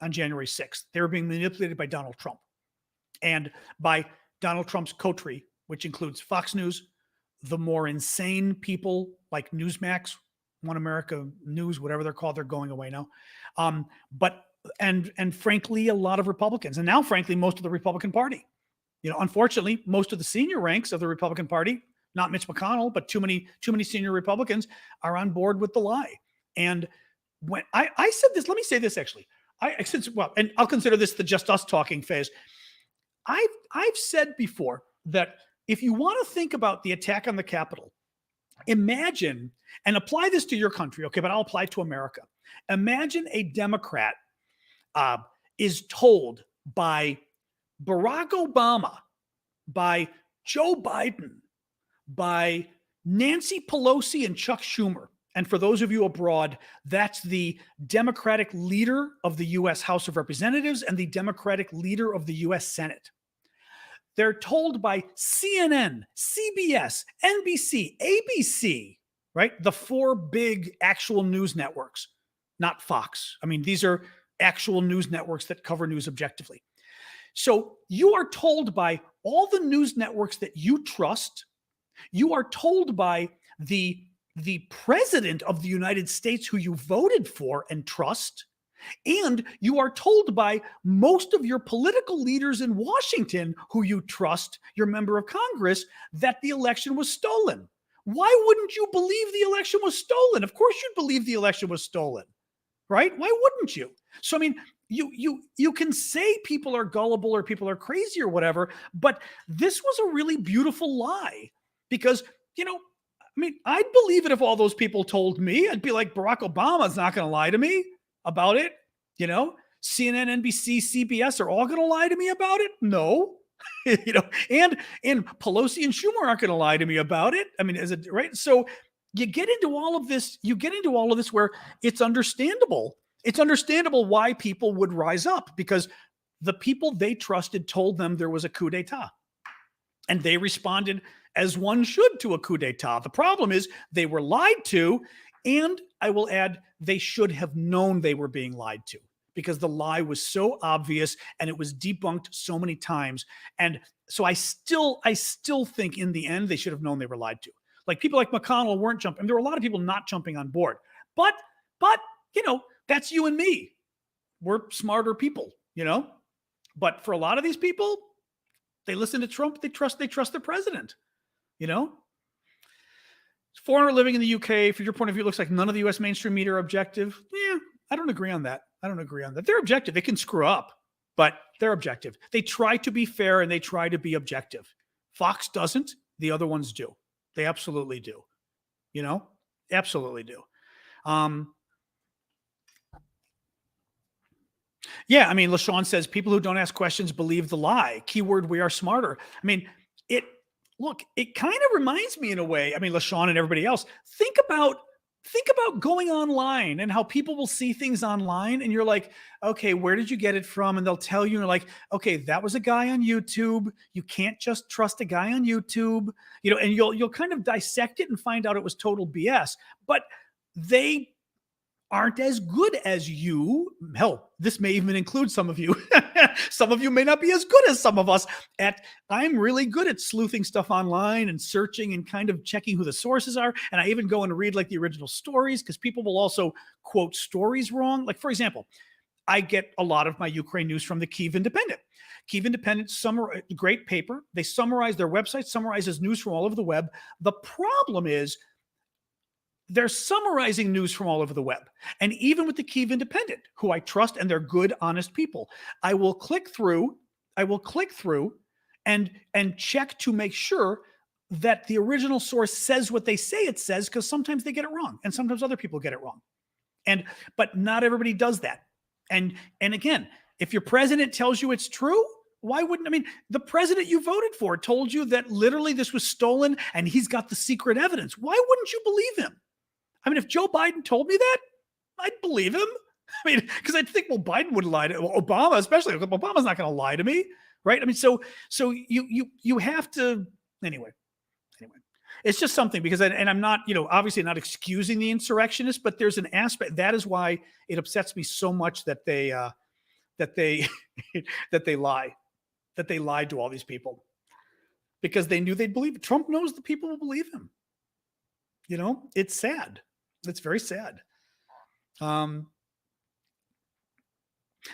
on January 6th. They were being manipulated by Donald Trump and by Donald Trump's coterie, which includes Fox News, the more insane people like Newsmax, One America News, whatever they're called. They're going away now. But frankly, a lot of Republicans, and now frankly, most of the Republican Party. Unfortunately, most of the senior ranks of the Republican Party, not Mitch McConnell, but too many senior Republicans are on board with the lie. And when I said this, let me say this actually. And I'll consider this the just us talking phase. I've said before that if you want to think about the attack on the Capitol, imagine, and apply this to your country, okay, but I'll apply it to America. Imagine a Democrat is told by Barack Obama, by Joe Biden, by Nancy Pelosi and Chuck Schumer. And for those of you abroad, that's the Democratic leader of the U.S. House of Representatives and the Democratic leader of the U.S. Senate. They're told by CNN, CBS, NBC, ABC, right? The 4 big actual news networks, not Fox. I mean, these are actual news networks that cover news objectively. So you are told by all the news networks that you trust. You are told by the president of the United States who you voted for and trust. And you are told by most of your political leaders in Washington who you trust, your member of Congress, that the election was stolen. Why wouldn't you believe the election was stolen? Of course you'd believe the election was stolen, right? Why wouldn't you? So, I mean, you can say people are gullible or people are crazy or whatever, but this was a really beautiful lie because, I'd believe it if all those people told me. I'd be like, Barack Obama's not going to lie to me about it. CNN, NBC, CBS are all going to lie to me about it? No. And Pelosi and Schumer aren't going to lie to me about it. I mean, is it right? So you get into all of this where it's understandable. It's understandable why people would rise up because the people they trusted told them there was a coup d'etat. And they responded as one should to a coup d'etat. The problem is they were lied to, and I will add, they should have known they were being lied to because the lie was so obvious and it was debunked so many times. And so I still think in the end, they should have known they were lied to. Like people like McConnell weren't jumping. And there were a lot of people not jumping on board. But that's you and me. We're smarter people, But for a lot of these people, they listen to Trump. They trust the president, Foreigner living in the UK, from your point of view, looks like none of the U.S. mainstream media are objective. Yeah, I don't agree on that. They're objective. They can screw up, but they're objective. They try to be fair and they try to be objective. Fox doesn't. The other ones do. They absolutely do. Absolutely do. Yeah, I mean, LaShawn says people who don't ask questions believe the lie. Keyword, we are smarter. I mean, it kind of reminds me in a way, I mean, LaShawn and everybody else, think about going online and how people will see things online and you're like, okay, where did you get it from? And they'll tell you, and you're like, okay, that was a guy on YouTube. You can't just trust a guy on YouTube, and you'll kind of dissect it and find out it was total BS. But they aren't as good as you. Hell, this may even include some of you. Some of you may not be as good as some of us I'm really good at sleuthing stuff online and searching and kind of checking who the sources are. And I even go and read like the original stories, because people will also quote stories wrong. Like, for example, I get a lot of my Ukraine news from the Kyiv Independent. Kyiv Independent, great paper. They summarize their website, summarizes news from all over the web. The problem is they're summarizing news from all over the web. And even with the Kyiv Independent, who I trust, and they're good, honest people, I will click through and check to make sure that the original source says what they say it says, because sometimes they get it wrong and sometimes other people get it wrong. But not everybody does that. And again, if your president tells you it's true, why wouldn't, the president you voted for told you that literally this was stolen and he's got the secret evidence. Why wouldn't you believe him? If Joe Biden told me that, I'd believe him. Because I'd think, well, Biden would lie to Obama, especially. Obama's not going to lie to me, right? So you have to, anyway. It's just something, because, and I'm not, obviously not excusing the insurrectionists, but there's an aspect, that is why it upsets me so much that they that they lied to all these people, because they knew they'd believe it. Trump knows the people will believe him. It's sad. It's very sad.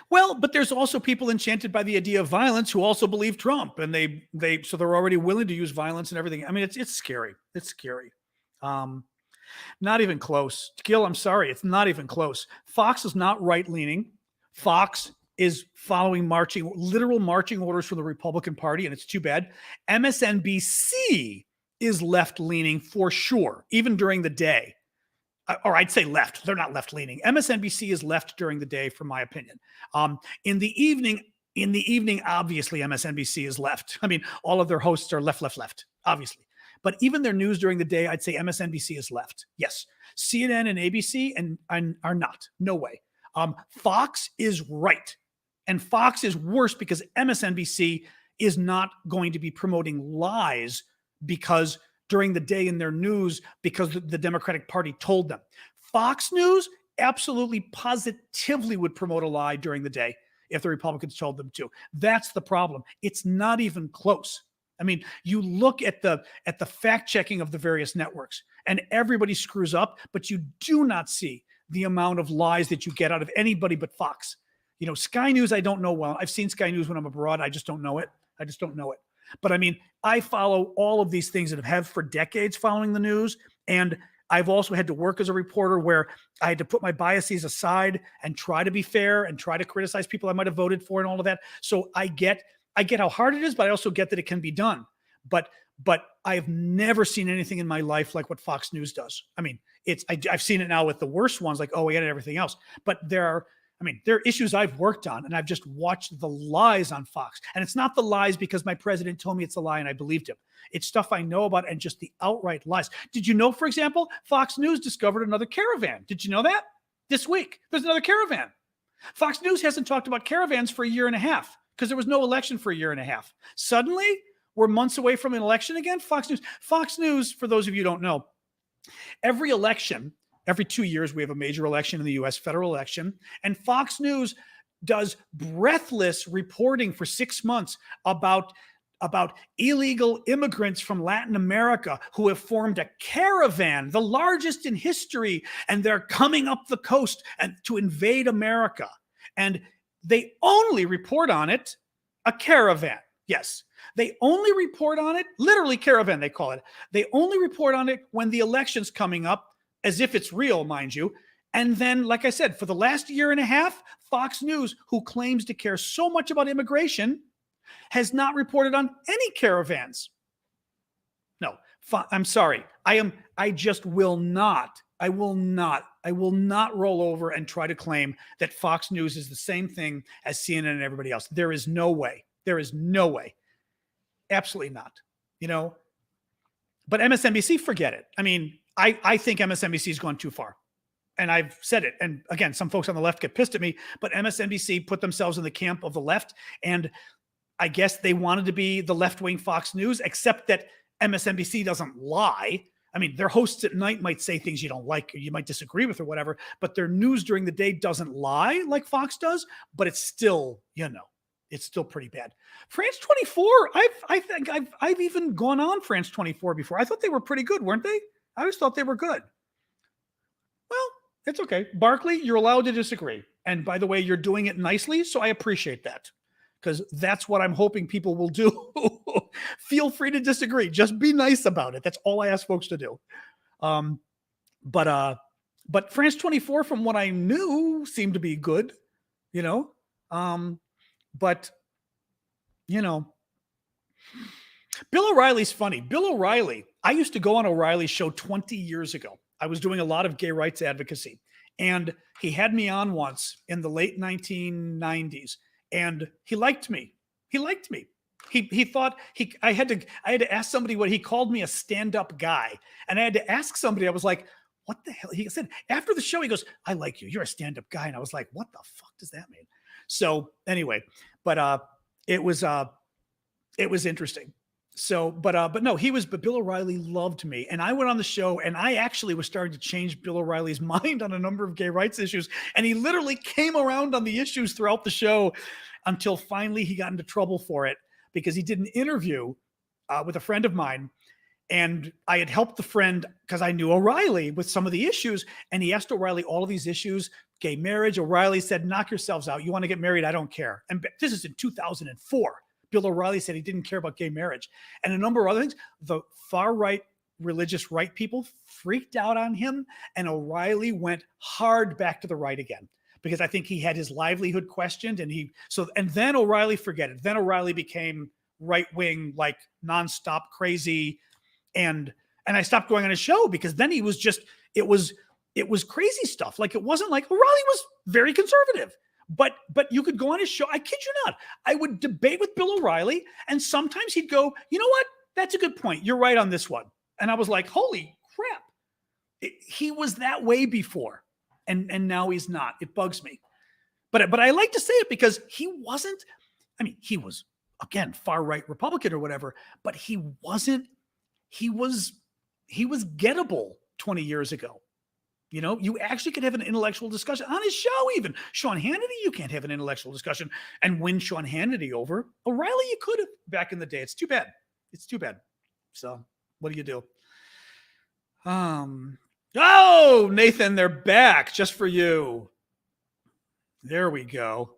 Well, but there's also people enchanted by the idea of violence who also believe Trump, and so they're already willing to use violence and everything. It's scary. It's scary. Not even close. Gil, I'm sorry. It's not even close. Fox is not right-leaning. Fox is following literal marching orders from the Republican Party, and it's too bad. MSNBC is left-leaning for sure, even during the day. Or I'd say left. They're not left-leaning. MSNBC is left during the day, from my opinion. In the evening, obviously MSNBC is left. All of their hosts are left, obviously. But even their news during the day, I'd say MSNBC is left. Yes. CNN and ABC are not. No way. Fox is right. And Fox is worse because MSNBC is not going to be promoting lies because during the day in their news, because the Democratic Party told them. Fox News absolutely positively would promote a lie during the day if the Republicans told them to. That's the problem. It's not even close. You look at the fact checking of the various networks, and everybody screws up, but you do not see the amount of lies that you get out of anybody but Fox. Sky News, I don't know well. I've seen Sky News when I'm abroad. I just don't know it. But I follow all of these things and have for decades following the news. And I've also had to work as a reporter where I had to put my biases aside and try to be fair and try to criticize people I might have voted for and all of that. So I get how hard it is, but I also get that it can be done. But I've never seen anything in my life like what Fox News does. I've seen it now with the worst ones like OAN and everything else. But there are issues I've worked on, and I've just watched the lies on Fox. And it's not the lies because my president told me it's a lie and I believed him. It's stuff I know about and just the outright lies. Did you know, for example, Fox News discovered another caravan? Did you know that? This week, there's another caravan. Fox News hasn't talked about caravans for a year and a half because there was no election for a year and a half. Suddenly, we're months away from an election again. Fox News, for those of you who don't know, every 2 years, we have a major election in the U.S., federal election, and Fox News does breathless reporting for 6 months about illegal immigrants from Latin America who have formed a caravan, the largest in history, and they're coming up the coast and to invade America. And they only report on it, a caravan. Yes. They only report on it, literally caravan, they call it. They only report on it when the election's coming up, as if it's real, mind you. And then, like I said, for the last year and a half, Fox News, who claims to care so much about immigration, has not reported on any caravans. No, I'm sorry. I just will not. I will not roll over and try to claim that Fox News is the same thing as CNN and everybody else. There is no way. There is no way. Absolutely not. But MSNBC, forget it. I think MSNBC has gone too far. And I've said it. And again, some folks on the left get pissed at me, but MSNBC put themselves in the camp of the left. And I guess they wanted to be the left-wing Fox News, except that MSNBC doesn't lie. I mean, their hosts at night might say things you don't like or you might disagree with or whatever, but their news during the day doesn't lie like Fox does, but it's still, it's still pretty bad. France 24, I think I've even gone on France 24 before. I thought they were pretty good, weren't they? I always thought they were good. Well, it's okay. Barkley, you're allowed to disagree. And by the way, you're doing it nicely, so I appreciate that. Because that's what I'm hoping people will do. Feel free to disagree. Just be nice about it. That's all I ask folks to do. But France 24, from what I knew, seemed to be good, but Bill O'Reilly's funny. Bill O'Reilly, I used to go on O'Reilly's show 20 years ago. I was doing a lot of gay rights advocacy, and he had me on once in the late 1990s. And he liked me. He thought I had to ask somebody what he called me, a stand-up guy. And I had to ask somebody, I was like, what the hell? He said, after the show, he goes, I like you. You're a stand-up guy. And I was like, what the fuck does that mean? So anyway, but it was interesting. So, but no, but Bill O'Reilly loved me. And I went on the show and I actually was starting to change Bill O'Reilly's mind on a number of gay rights issues. And he literally came around on the issues throughout the show until finally he got into trouble for it because he did an interview with a friend of mine. And I had helped the friend because I knew O'Reilly with some of the issues. And he asked O'Reilly all of these issues, gay marriage. O'Reilly said, knock yourselves out. You want to get married? I don't care. And this is in 2004. Bill O'Reilly said he didn't care about gay marriage and a number of other things. The far right, religious right people freaked out on him, and O'Reilly went hard back to the right again because I think he had his livelihood questioned. And then O'Reilly, forget it. Then O'Reilly became right wing, like nonstop crazy. And I stopped going on his show because then he was just, it was crazy stuff. Like, it wasn't like O'Reilly was very conservative. But you could go on his show. I kid you not. I would debate with Bill O'Reilly, and sometimes he'd go, you know what? That's a good point. You're right on this one. And I was like, holy crap. He was that way before, and now he's not. It bugs me. But I like to say it because he wasn't, I mean, he was, again, far right Republican or whatever, but he was gettable 20 years ago. You actually could have an intellectual discussion on his show. Even Sean Hannity, you can't have an intellectual discussion and win Sean Hannity over. O'Reilly, you could have back in the day. It's too bad. So what do you do? Oh, Nathan, they're back just for you. There we go.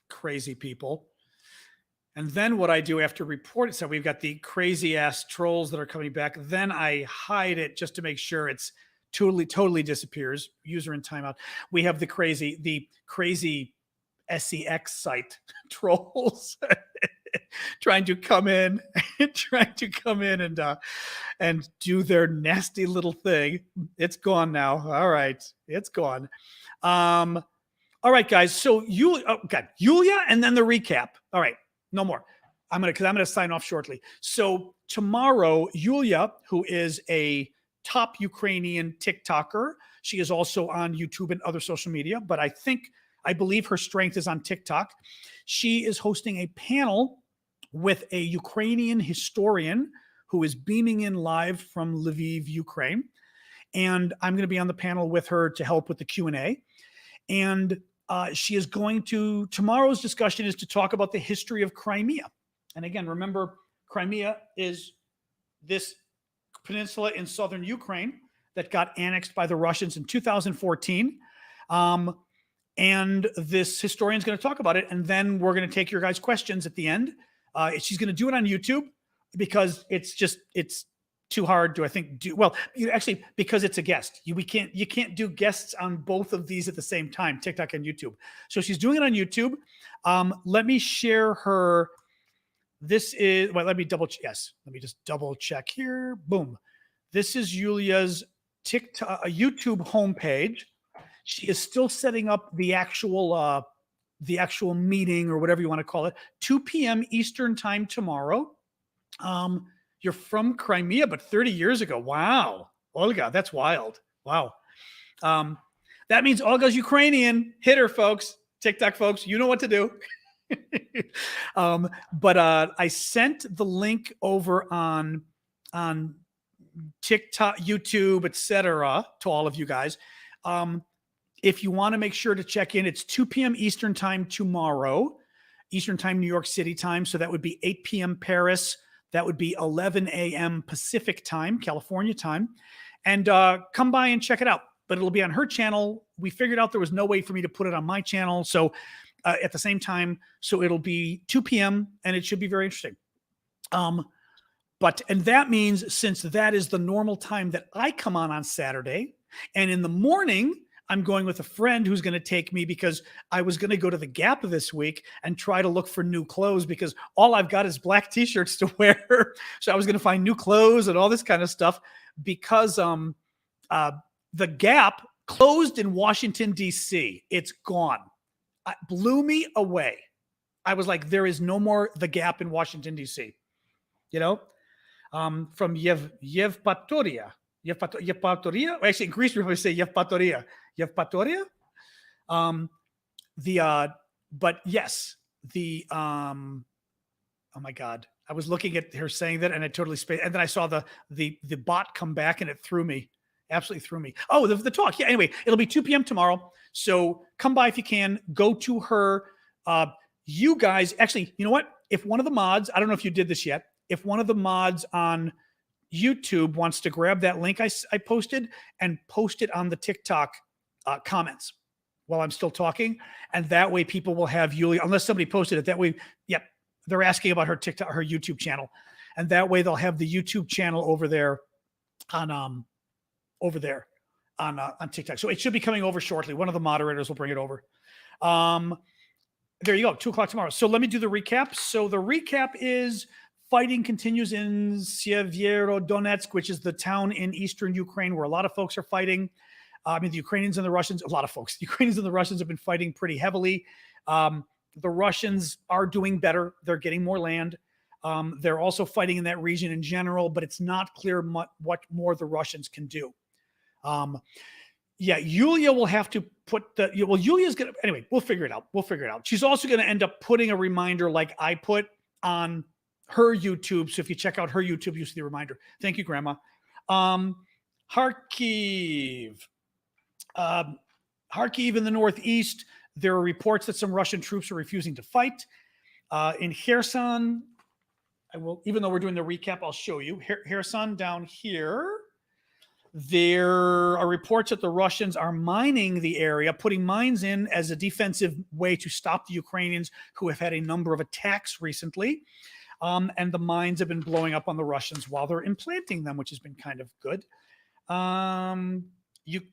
Crazy people. And then what I do after report it, so we've got the crazy ass trolls that are coming back. Then I hide it just to make sure it's totally disappears. User in timeout. We have the crazy SEX site trolls trying to come in and do their nasty little thing. It's gone now. All right, it's gone. All right, guys. So Yulia, and then the recap. All right. No more. I'm gonna sign off shortly. So tomorrow, Yulia, who is a top Ukrainian TikToker, she is also on YouTube and other social media, but I believe her strength is on TikTok. She is hosting a panel with a Ukrainian historian who is beaming in live from Lviv, Ukraine, and I'm going to be on the panel with her to help with the Q&A. And she is tomorrow's discussion is to talk about the history of Crimea. And again, remember, Crimea is this peninsula in southern Ukraine that got annexed by the Russians in 2014. And this historian's going to talk about it. And then we're going to take your guys' questions at the end. She's going to do it on YouTube because it's too hard to, I think, actually, because it's a guest. You can't do guests on both of these at the same time, TikTok and YouTube. So she's doing it on YouTube. Let me share her. Let me just double check here. Boom. This is Yulia's TikTok, YouTube homepage. She is still setting up the actual meeting or whatever you want to call it, 2 p.m. Eastern time tomorrow. You're from Crimea, but 30 years ago. Wow. Olga, that's wild. Wow. That means Olga's Ukrainian. Hit her, folks. TikTok folks, you know what to do. But I sent the link over on on TikTok, YouTube, etc. to all of you guys. If you want to make sure to check in, it's 2 p.m. Eastern time tomorrow, Eastern time, New York City time. So that would be 8 p.m. Paris. That would be 11 a.m. Pacific time, California time. And come by and check it out. But it'll be on her channel. We figured out there was no way for me to put it on my channel. So at the same time, so it'll be 2 p.m. and it should be very interesting. And that means since that is the normal time that I come on Saturday, and in the morning, I'm going with a friend who's going to take me because I was going to go to the Gap this week and try to look for new clothes because all I've got is black t-shirts to wear. So I was going to find new clothes and all this kind of stuff because the Gap closed in Washington, D.C. It's gone. It blew me away. I was like, there is no more the Gap in Washington, D.C. You know, from Yevpatoria. Yevpatoria? Actually, in Greece, we probably say Yevpatoria. Yevpatoria? But yes, oh my God. I was looking at her saying that and I totally spaced. And then I saw the bot come back and it threw me. Absolutely threw me. Oh, the talk. Yeah. Anyway, it'll be 2 p.m. tomorrow. So come by if you can. Go to her. You guys, actually, you know what? If one of the mods, I don't know if you did this yet, if one of the mods on YouTube wants to grab that link I posted and post it on the TikTok comments while I'm still talking. And that way people will have Yulia, unless somebody posted it that way. Yep. They're asking about her TikTok, her YouTube channel. And that way they'll have the YouTube channel over there on TikTok. So it should be coming over shortly. One of the moderators will bring it over. There you go. 2:00 tomorrow. So let me do the recap. So the recap is fighting continues in Sievierodonetsk, which is the town in eastern Ukraine where a lot of folks are fighting. The Ukrainians and the Russians, a lot of folks, the Ukrainians and the Russians have been fighting pretty heavily. The Russians are doing better. They're getting more land. They're also fighting in that region in general, but it's not clear what more the Russians can do. Yulia will have to put Yulia's going to, anyway, we'll figure it out. She's also going to end up putting a reminder like I put on her YouTube. So if you check out her YouTube, you see the reminder. Thank you, Grandma. Kharkiv. Kharkiv in the northeast, there are reports that some Russian troops are refusing to fight. In Kherson, even though we're doing the recap, I'll show you. Kherson down here, there are reports that the Russians are mining the area, putting mines in as a defensive way to stop the Ukrainians who have had a number of attacks recently. And the mines have been blowing up on the Russians while they're implanting them, which has been kind of good.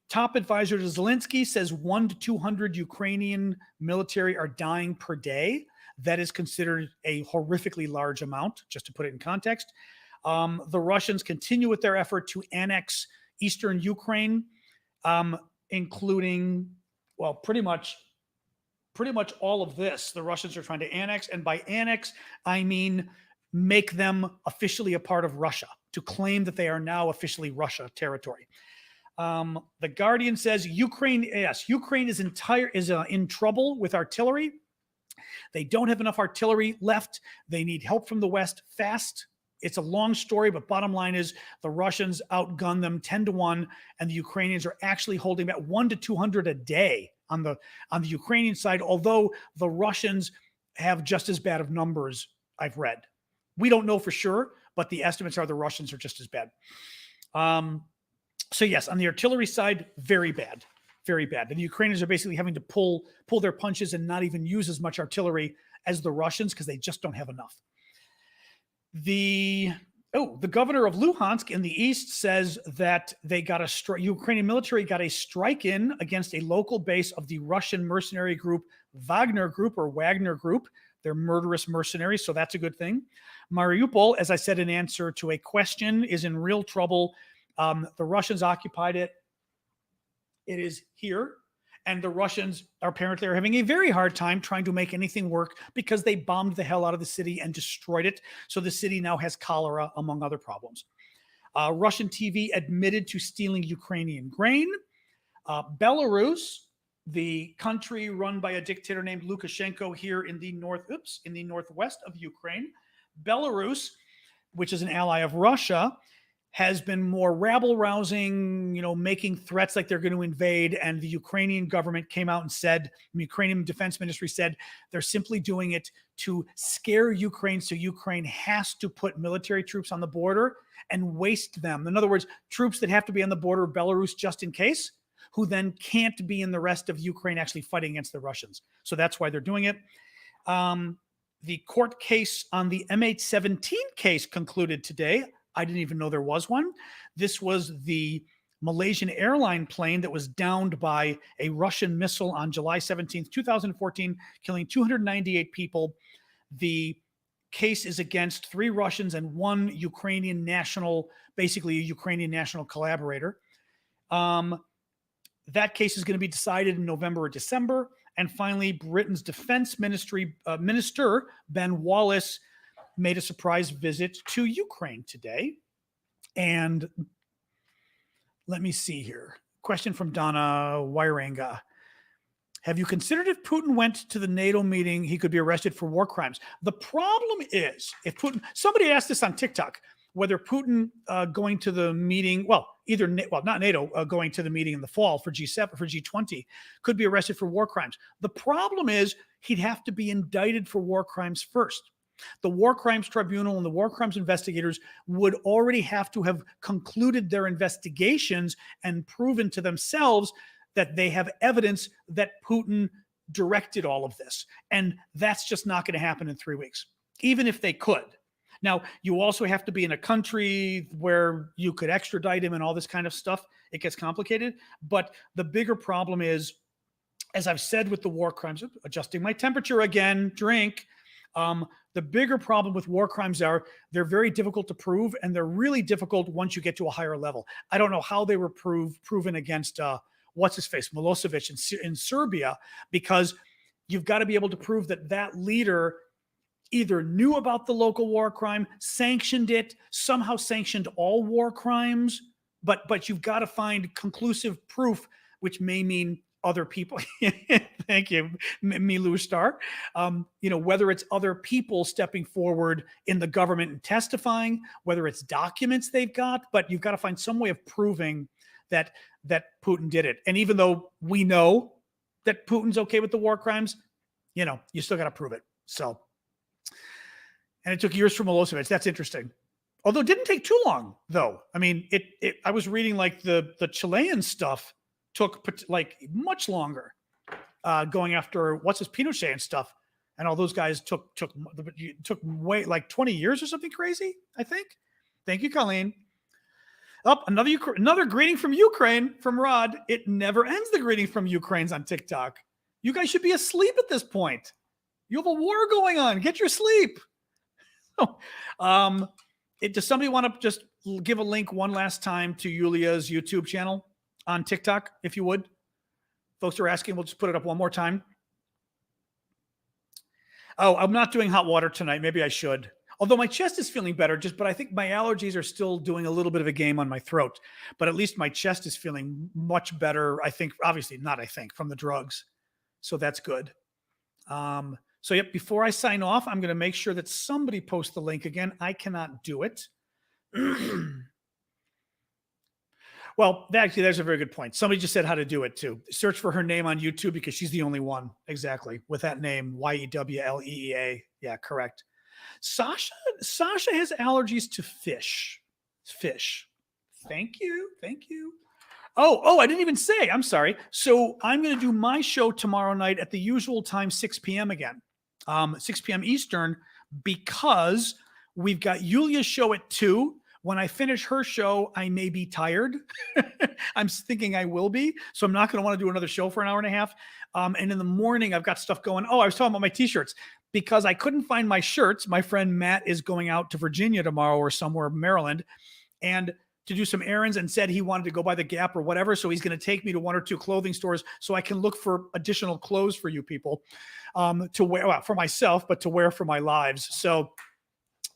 Top advisor to Zelensky says 100 to 200 Ukrainian military are dying per day. That is considered a horrifically large amount, just to put it in context. The Russians continue with their effort to annex eastern Ukraine, including, well, pretty much all of this. The Russians are trying to annex, and by annex, I mean make them officially a part of Russia, to claim that they are now officially Russia territory. The Guardian says Ukraine is in trouble with artillery. They don't have enough artillery left. They need help from the West fast. It's a long story, but bottom line is the Russians outgun them 10-1, and the Ukrainians are actually holding back 100 to 200 a day on the Ukrainian side, although the Russians have just as bad of numbers, I've read. We don't know for sure, but the estimates are the Russians are just as bad. So yes, on the artillery side, very bad. Very bad. And the Ukrainians are basically having to pull their punches and not even use as much artillery as the Russians because they just don't have enough. The governor of Luhansk in the east says that they got Ukrainian military got a strike in against a local base of the Russian mercenary group Wagner Group. They're murderous mercenaries, so that's a good thing. Mariupol, as I said in answer to a question, is in real trouble. The Russians occupied it. It is here. And the Russians are apparently having a very hard time trying to make anything work because they bombed the hell out of the city and destroyed it. So the city now has cholera, among other problems. Russian TV admitted to stealing Ukrainian grain. Belarus, the country run by a dictator named Lukashenko here in the northwest of Ukraine. Belarus which is an ally of Russia, has been more rabble-rousing, making threats like they're going to invade. And the Ukrainian government came out and said, the Ukrainian Defense Ministry said, they're simply doing it to scare Ukraine, so Ukraine has to put military troops on the border and waste them. In other words, troops that have to be on the border of Belarus just in case, who then can't be in the rest of Ukraine actually fighting against the Russians. So that's why they're doing it. The court case on the MH17 case concluded today. I didn't even know there was one. This was the Malaysian airline plane that was downed by a Russian missile on July 17th, 2014, killing 298 people. The case is against 3 Russians and 1 Ukrainian national, basically a Ukrainian national collaborator. That case is going to be decided in November or December. And finally, Britain's defense minister, Ben Wallace, made a surprise visit to Ukraine today. And let me see here. Question from Donna Wairanga. Have you considered if Putin went to the NATO meeting, he could be arrested for war crimes? The problem is, if Putin, somebody asked this on TikTok, whether Putin going to the meeting, not NATO, going to the meeting in the fall for G7, for G20, could be arrested for war crimes. The problem is he'd have to be indicted for war crimes first. The War Crimes Tribunal and the War Crimes investigators would already have to have concluded their investigations and proven to themselves that they have evidence that Putin directed all of this. And that's just not going to happen in 3 weeks, even if they could. Now, you also have to be in a country where you could extradite him and all this kind of stuff. It gets complicated. But the bigger problem is, as I've said with the war crimes, adjusting my temperature again, drink. The bigger problem with war crimes are they're very difficult to prove, and they're really difficult once you get to a higher level. I don't know how they were proven against what's-his-face, Milosevic in Serbia, because you've got to be able to prove that that leader either knew about the local war crime, sanctioned it, somehow sanctioned all war crimes, but you've got to find conclusive proof, which may mean other people. Thank you, Milu Star. Whether it's other people stepping forward in the government and testifying, whether it's documents they've got, but you've got to find some way of proving that Putin did it. And even though we know that Putin's okay with the war crimes, you still got to prove it. So, and it took years for Milosevic. That's interesting. Although it didn't take too long, though. I mean, I was reading like the Chilean stuff took like much longer, going after what's his Pinochet and stuff, and all those guys took way like 20 years or something crazy, I think. Thank you, Colleen. Another greeting from Ukraine from Rod. It never ends, the greeting from Ukraine's on TikTok. You guys should be asleep at this point. You have a war going on. Get your sleep. Does somebody want to just give a link one last time to Yulia's YouTube channel on TikTok, if you would? Folks are asking. We'll just put it up one more time. Oh, I'm not doing hot water tonight. Maybe I should. Although my chest is feeling better, but I think my allergies are still doing a little bit of a game on my throat. But at least my chest is feeling much better, I think. Obviously, not I think, from the drugs. So that's good. So, yep, before I sign off, I'm going to make sure that somebody posts the link again. I cannot do it. Well, actually, there's a very good point. Somebody just said how to do it, too. Search for her name on YouTube because she's the only one, exactly, with that name, Yewleea. Yeah, correct. Sasha has allergies to fish. Thank you. Oh, I didn't even say. I'm sorry. So I'm going to do my show tomorrow night at the usual time, 6 p.m. again, 6 p.m. Eastern, because we've got Yulia's show at 2. When I finish her show, I may be tired. I'm thinking I will be. So I'm not going to want to do another show for an hour and a half. And in the morning, I've got stuff going. Oh, I was talking about my T-shirts. Because I couldn't find my shirts. My friend Matt is going out to Virginia tomorrow or somewhere, Maryland, and to do some errands, and said he wanted to go by the Gap or whatever. So he's going to take me to 1 or 2 clothing stores so I can look for additional clothes for you people to wear, for myself, but to wear for my lives. So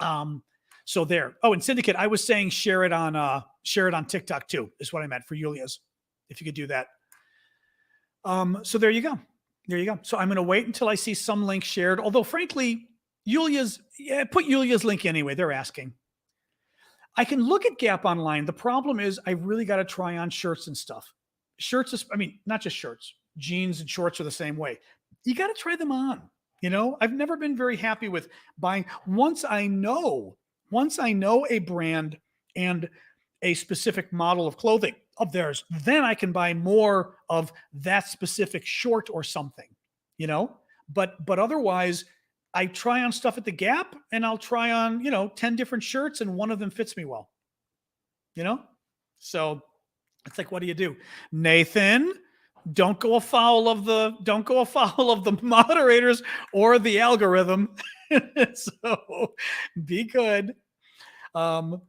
there. Oh, and Syndicate, I was saying share it on TikTok too, is what I meant for Yulia's, if you could do that. So there you go. So I'm going to wait until I see some link shared. Although, frankly, put Yulia's link anyway. They're asking. I can look at Gap online. The problem is I really got to try on shirts and stuff. Shirts is, I mean, not just shirts, jeans and shorts are the same way. You got to try them on. I've never been very happy with buying once I know a brand and a specific model of clothing of theirs, then I can buy more of that specific short or something, you know? But otherwise, I try on stuff at the Gap and I'll try on, 10 different shirts and one of them fits me well, you know? So it's like, what do you do? Nathan, don't go afoul of the moderators or the algorithm. So be good. All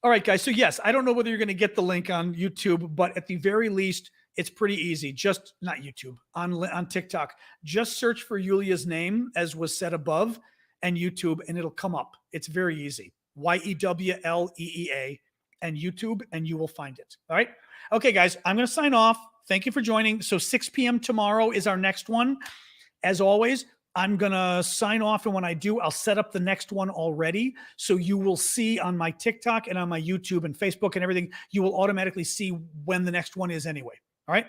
right, guys. So yes, I don't know whether you're going to get the link on YouTube, but at the very least, it's pretty easy. Just not YouTube, on TikTok. Just search for Yulia's name as was said above and YouTube, and it'll come up. It's very easy. YEWLEEA and YouTube, and you will find it. All right. Okay, guys, I'm going to sign off. Thank you for joining. So 6 p.m. tomorrow is our next one. As always, I'm going to sign off. And when I do, I'll set up the next one already. So you will see on my TikTok and on my YouTube and Facebook and everything, you will automatically see when the next one is anyway. All right.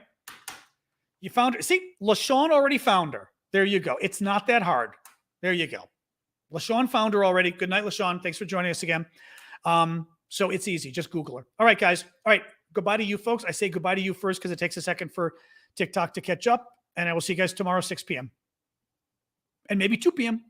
You found her. See, LaShawn already found her. There you go. It's not that hard. There you go. LaShawn found her already. Good night, LaShawn. Thanks for joining us again. So it's easy. Just Google her. All right, guys. All right. Goodbye to you folks. I say goodbye to you first because it takes a second for TikTok to catch up. And I will see you guys tomorrow, 6 p.m. and maybe 2 p.m.